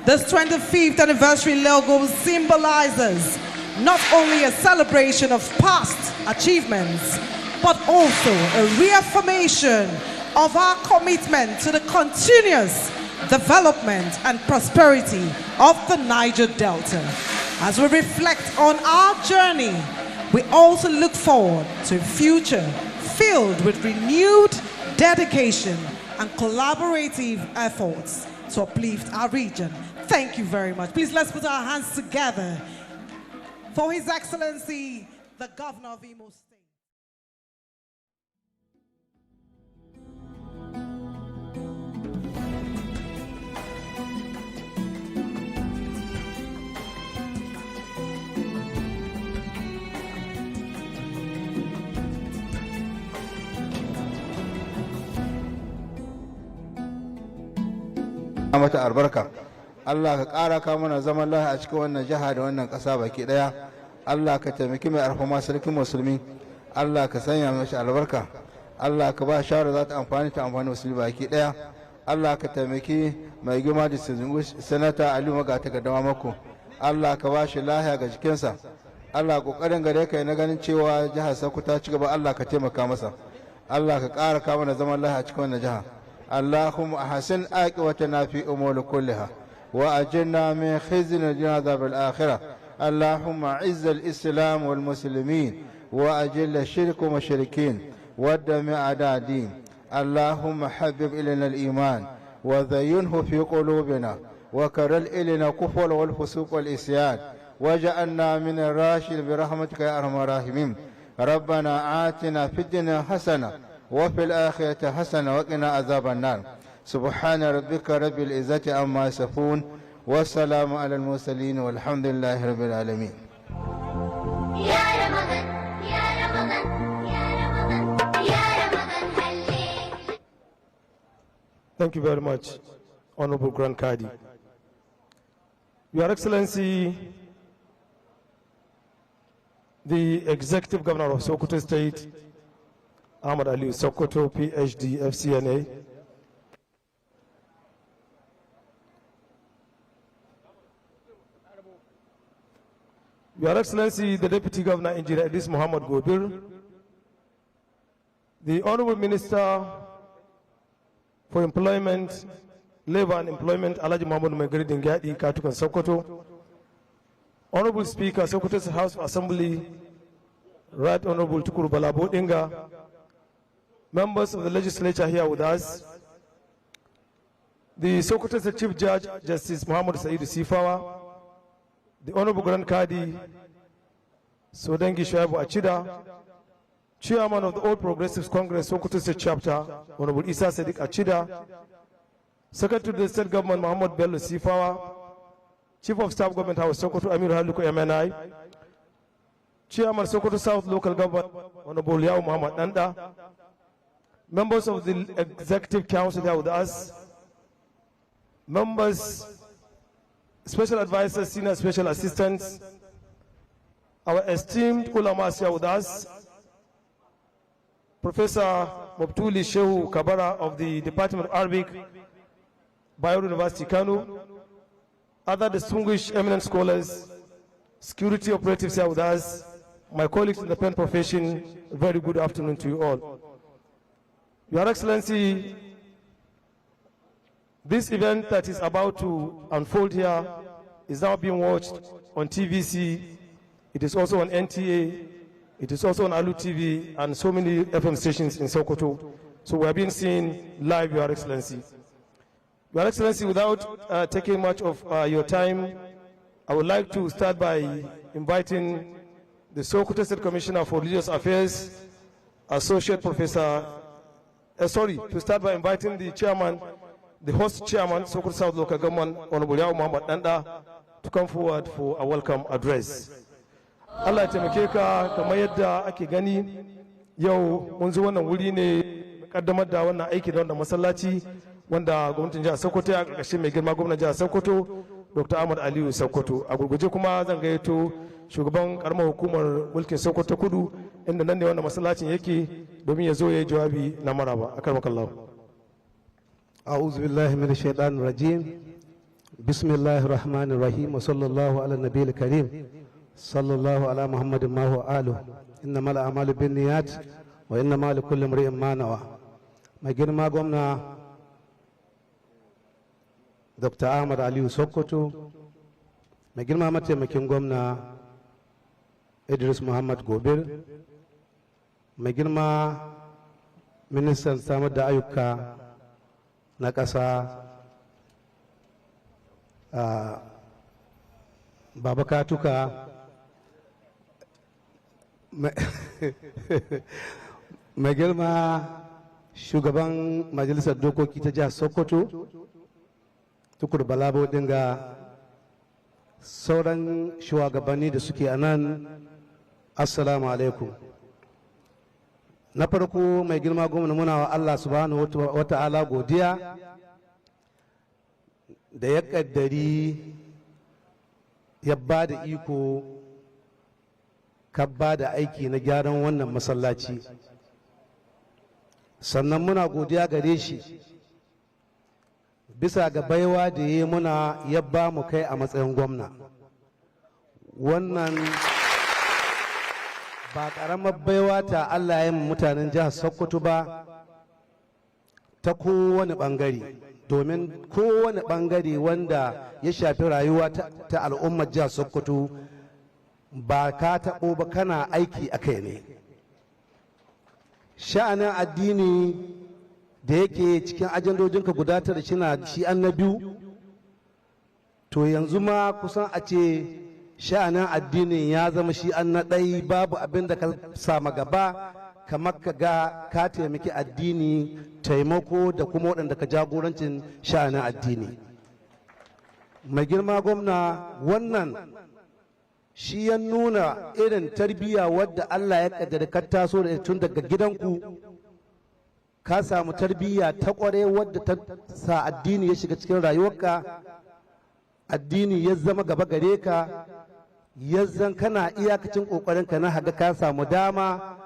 This 25th anniversary logo symbolizes not only a celebration of past achievements, but also a reaffirmation of our commitment to the continuous development and prosperity of the Niger Delta. As we reflect on our journey, we also look forward to a future filled with renewed dedication and collaborative efforts to uplift our region. Thank you very much. Please let's put our hands together for His Excellency, the Governor of Imo State. mata albarka. Allah ka ƙara ka mana zaman lafiya a cikin wannan jiha da wannan ƙasa baki ɗaya. Allah ka taimaki mai alfama sarkin musulmi. Allah ka sanya mashi albarka. Allah ka ba shawara za ta amfani musulmi baki ɗaya. Allah ka taimaki mai girma da sanata Aliyu Magata ga dama mako. Allah ka ba shi lahiya ga jikinsa. Allah kokarin gare ka na ganin cewa jihar Sokoto ta ci gaba. Allah ka taimaka masa. Allah ka ƙara ka mana zaman lafiya a cikin wannan jiha. اللهم أحسن عاقبتنا في أمور كلها وأجرنا من خزي الدنيا وعذاب الآخرة. اللهم أعز الإسلام والمسلمين وأجل الشرك والمشركين ودمع أعداء الدين. اللهم حبب إلينا الإيمان وزينه في قلوبنا وكرر إلينا الكفر والفسوق والعصيان وجعلنا من الراشدين برحمتك يا أرحم الراحمين. ربنا آتنا في الدنيا حسنة وفي الآخرة حسنة وقنا عذاب النار. سبحان ربك رب العزة عما يصفون والسلام على المرسلين والحمد لله رب العالمين. يا رمضان يا رمضان يا رمضان يا رمضان. Thank you very much, Honorable Grand Kadi. Your Excellency, the Executive Governor of Sokoto State, Ahmad Ali Sokoto, PhD, FCNA. Your Excellency, the Deputy Governor, Engineer Idris Muhammad Gobir, the Honorable Minister for Employment, Labor and Employment, Alhaji Muhammad Megari Dingadi, Katukan Sokoto, Honorable Speaker, Sokoto's House of Assembly, Right Honorable Tukuru Balabo Dinga, members of the legislature here with us, the Sokoto Chief Judge, Justice Muhammad Said Sifawa, the Honorable Grand Kadi, Sodengi Shoaib Achida, Chairman of the All Progressives Congress, Sokoto State Chapter, Honorable Isa Sadiq Achida, Secretary of the State Government, Muhammad Bello Sifawa, Chief of Staff Government House, Sokoto Amir Haluko MNI, Chairman Sokoto South Local Government, Honorable Yao Muhammad Nanda, members of the Executive Council here with us, members, special advisors, senior special assistants, our esteemed ulamas here with us, Professor Mobtuli Shehu Kabara of the Department of Arabic, Bayero University, Kano, other distinguished eminent scholars, security operatives here with us, my colleagues in the pen profession, very good afternoon to you all. Your Excellency, this event that is about to unfold here is now being watched on TVC. It is also on NTA. It is also on Alu TV and so many FM stations in Sokoto. So we are being seen live, Your Excellency. Your Excellency, without taking much of your time, I would like to start by inviting the Sokoto State Commissioner for Religious Affairs, Associate Professor, to start by inviting the chairman, the host chairman, Sokoto South Local Government, Honorable Yao Muhammad Nanda, to come forward for a welcome address. Allah ya taimake ka kamar yadda ake gani yau mun zo wannan wuri ne kaddamar da wannan aiki da wannan masallaci wanda gwamnatin jihar Sokoto a ƙarƙashin mai girma gwamnatin jihar Sokoto Dr. Ahmad Aliyu Sokoto. A gurguje kuma zan gayyato shugaban karamar hukumar mulkin Sokoto Kudu inda nan ne wannan masallacin yake domin ya zo ya yi jawabi na maraba. Akarmakallahu. أعوذ بالله من الشيطان الرجيم بسم الله الرحمن الرحيم وصلى الله على النبي الكريم صلى الله على محمد ما هو آله إنما الأعمال بالنيات وإنما لكل امرئ ما نوى ما girma gwamna Dr. Ahmad Aliyu Sokoto, mai girma mataimakin gwamna Idris Muhammad Gobir, mai girma ministan samar da ayyuka na ƙasa Baba Katuka, mai girma shugaban majalisar dokoki ta jihar Sokoto, Tukur Balabo dinga sauran shugabanni da suke a nan, Assalamu alaikum. Na farko mai girma gwamna muna wa Allah subhanahu wa ta'ala godiya da ya kaddari ya ba da iko ka ba da aiki na gyaran wannan masallaci. Sannan muna godiya gare shi bisa ga baiwa da ya muna ya ba mu kai a matsayin gwamna. Wannan ba ƙaramar baiwa ta Allah ya mutanen jihar Sokoto ba ta kowane ɓangare, domin kowane ɓangare wanda ya shafi rayuwa ta al'ummar jihar Sokoto ba ka taɓo ba kana aiki a kai ne. Sha'anin addini da yake cikin ajandojinka guda tara shi an na biyu, to yanzu ma kusan a ce sha'anin addinin ya zama shi an na ɗai, babu abin da ka sama gaba kamar ka ga ka taimaki addini, taimako da kuma waɗanda ka jagorancin sha'anin addini. Mai girma gwamna, wannan shi ya nuna irin tarbiyya wadda Allah ya kaddara ka taso da tun daga gidanku, ka samu tarbiyya ta ƙware wadda ta sa addini ya shiga cikin rayuwarka, addini ya zama gaba gare ka, yanzan kana iyakacin ƙoƙarinka na haga ka samu dama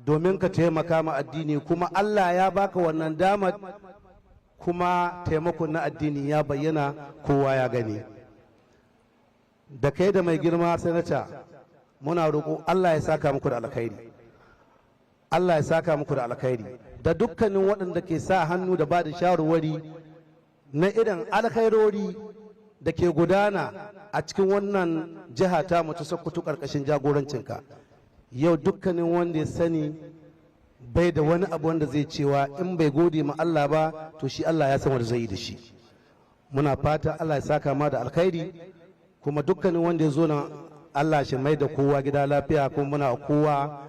domin ka taimaka ma addini, kuma Allah ya baka wannan dama, kuma taimakon na addini ya bayyana kowa ya gani. Da kai da mai girma sanata muna roƙo Allah ya saka muku da alkhairi, Allah ya saka muku da alkhairi, da dukkanin waɗanda ke sa hannu da ba da shawarwari na irin alkhairori da ke gudana a cikin wannan jiha ta mu ta Sokoto ƙarƙashin jagorancinka. Yau dukkanin wanda ya sani bai da wani abu wanda zai cewa in bai gode ma Allah ba, to shi Allah ya san wanda zai yi da shi. Muna fata Allah ya saka ma da alkhairi, kuma dukkanin wanda ya zo nan Allah shi mai da kowa gida lafiya, kuma muna kowa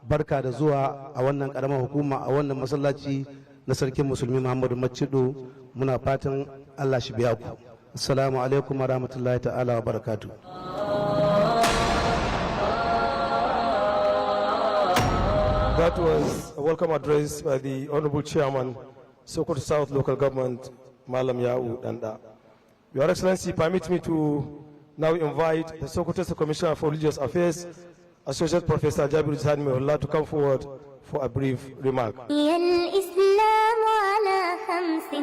barka da zuwa a wannan karamar hukuma, a wannan masallaci na sarkin musulmi Muhammadu Macido. Muna fatan Allah shi biya ku. Assalamu alaikum wa rahmatullahi ta'ala wa barakatuh. That was a welcome address by the Honorable Chairman, Sokoto South Local Government, Malam Yau Danda. Your Excellency, permit me to now invite the Sokoto State Commissioner for Religious Affairs, Associate Professor Jabir Zahid to come forward for a brief remark. 5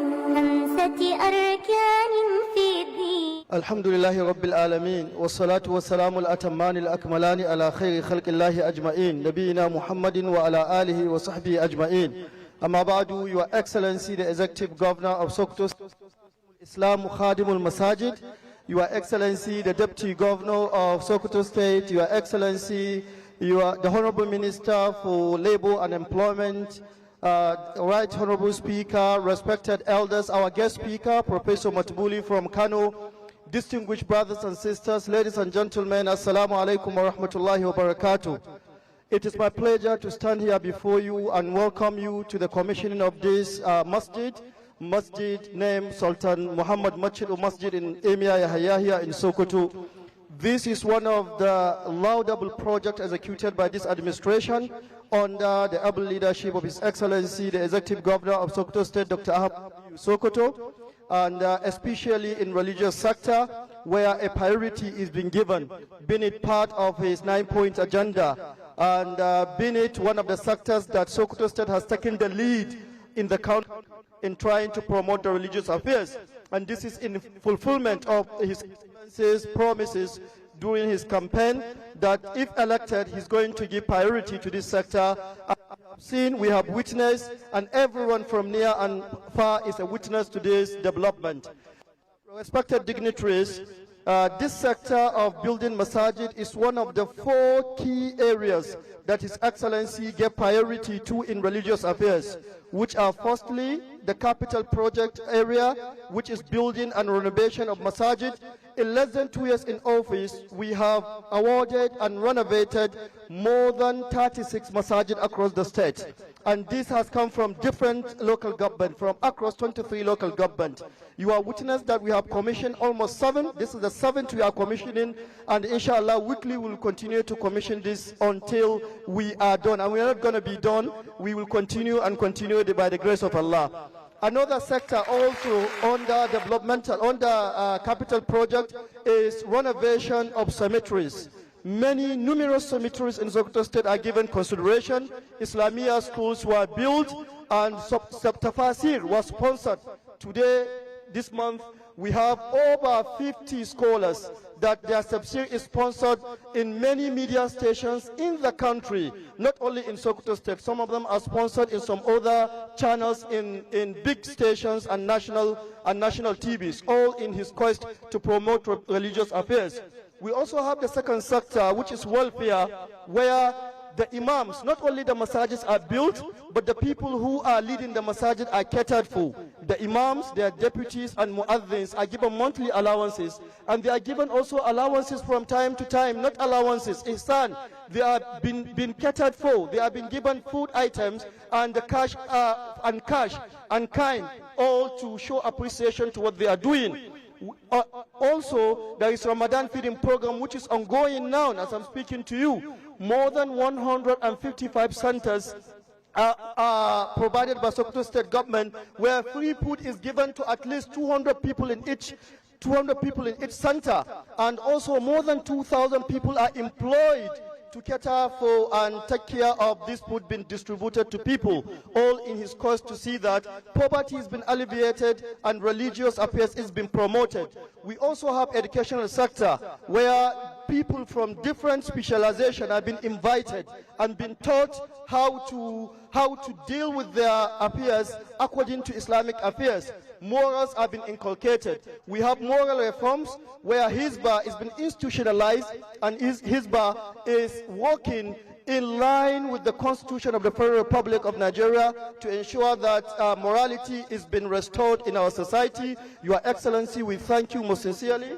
أركان في الدين. الحمد لله رب العالمين والصلاة والسلام الأتمان الأكملان على خير خلق الله أجمعين نبينا محمد وعلى آله وصحبه أجمعين. أما بعد, Your Excellency the Executive Governor of Sokoto Islam Khadimul Masajid, Your Excellency the Deputy Governor of Sokoto State, Your Excellency the Honorable Minister for Labor and Employment, Right Honorable Speaker, respected elders, our guest speaker, Professor Matbuli from Kano, distinguished brothers and sisters, ladies and gentlemen, Assalamu alaikum wa rahmatullahi wa barakatuh. It is my pleasure to stand here before you and welcome you to the commissioning of this masjid named Sultan Muhammad Masjid in Emir Yahya here in Sokoto. This is one of the laudable projects executed by this administration under the able leadership of His Excellency, the Executive Governor of Sokoto State, Dr. Ahab Sokoto, and especially in religious sector, where a priority is being given, being it part of his 9-point agenda, and being it one of the sectors that Sokoto State has taken the lead in the country in trying to promote the religious affairs. And this is in fulfillment of His Excellency's promises during his campaign that if elected, he's going to give priority to this sector. We have witnessed, and everyone from near and far is a witness to this development. Respected dignitaries, this sector of building masajid is one of the 4 key areas that His Excellency gave priority to in religious affairs, which are firstly the capital project area, which is building and renovation of masajid. In less than 2 years in office, we have awarded and renovated more than 36 masajid across the state. And this has come from different local government, from across 23 local government. You are witness that we have commissioned almost 7. This is the 7th we are commissioning, and inshallah weekly we will continue to commission this until we are done. And we are not going to be done. We will continue and continue by the grace of Allah. Another sector also under capital project is renovation of cemeteries. Numerous cemeteries in Sokoto State are given consideration. Islamia schools were built and Tafasir was sponsored. Today, this month, we have over 50 scholars that their tafsir is sponsored in many media stations in the country, not only in Sokoto State. Some of them are sponsored in some other channels in big stations and national TVs, all in his quest to promote religious affairs. We also have the second sector, which is welfare, where the imams, not only the masajid are built, but the people who are leading the masajid are catered for. The imams, their deputies and muaddins are given monthly allowances, and they are given also allowances from time to time, not allowances, ihsan. They are been catered for. They have been given food items and the cash and kind, all to show appreciation to what they are doing. Also, there is Ramadan feeding program which is ongoing now as I'm speaking to you. More than 155 centers are provided by Sokoto State government, where free food is given to at least 200 people in each center, and also more than 2,000 people are employed to cater for and take care of this food being distributed to people, all in his quest to see that poverty has been alleviated and religious affairs is being promoted. We also have educational sector where people from different specialization have been invited and been taught how to deal with their affairs according to Islamic affairs. Morals have been inculcated. We have moral reforms where Hizbah has been institutionalized, and Hizbah is working in line with the Constitution of the Federal Republic of Nigeria to ensure that morality is being restored in our society. Your Excellency, we thank you most sincerely.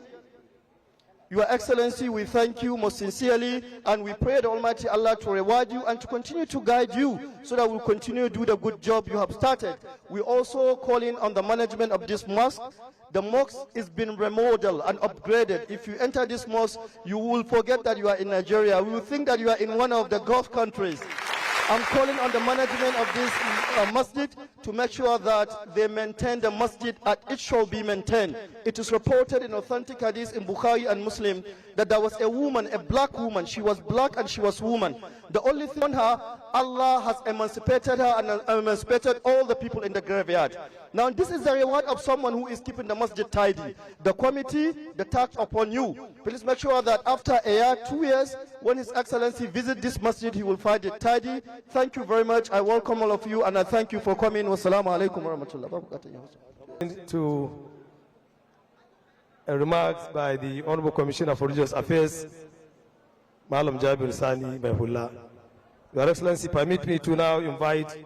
Your Excellency, we thank you most sincerely, and we pray the Almighty Allah to reward you and to continue to guide you so that we'll continue to do the good job you have started. We also calling on the management of this mosque. The mosque is being remodeled and upgraded. If you enter this mosque, you will forget that you are in Nigeria. We will think that you are in one of the Gulf countries. I'm calling on the management of this masjid to make sure that they maintain the masjid as it shall be maintained. It is reported in authentic hadith in Bukhari and Muslim that there was a woman, a black woman. She was black and she was woman. The only thing on her, Allah has emancipated her and emancipated all the people in the graveyard. Now this is the reward of someone who is keeping the masjid tidy. The committee, the tax upon you. Please make sure that after a year, 2 years, when His Excellency visits this masjid, he will find it tidy. Thank you very much. I welcome all of you and I thank you for coming. Wassalamu alaikum warahmatullahi. To remarks by the Honorable Commissioner for Religious Affairs, Malam Jabir Sani Mehullah. Your Excellency, permit me to now invite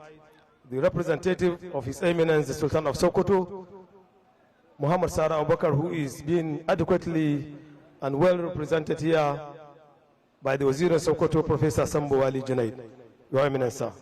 the representative of His Eminence, the Sultan of Sokoto, Muhammad Sara Abubakar, who is being adequately and well represented here by the Wazir of Sokoto, Professor Sambo Ali Junaid. Your Eminence, sir.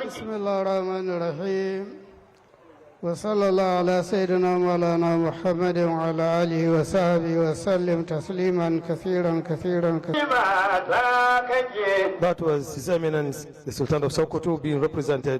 بسم الله الرحمن الرحيم وصلى الله على سيدنا مولانا محمد وعلى آله وصحبه وسلم تسليما كثيرا كثيرا كثيرا. That was His Eminence, the Sultan of Sokoto, being represented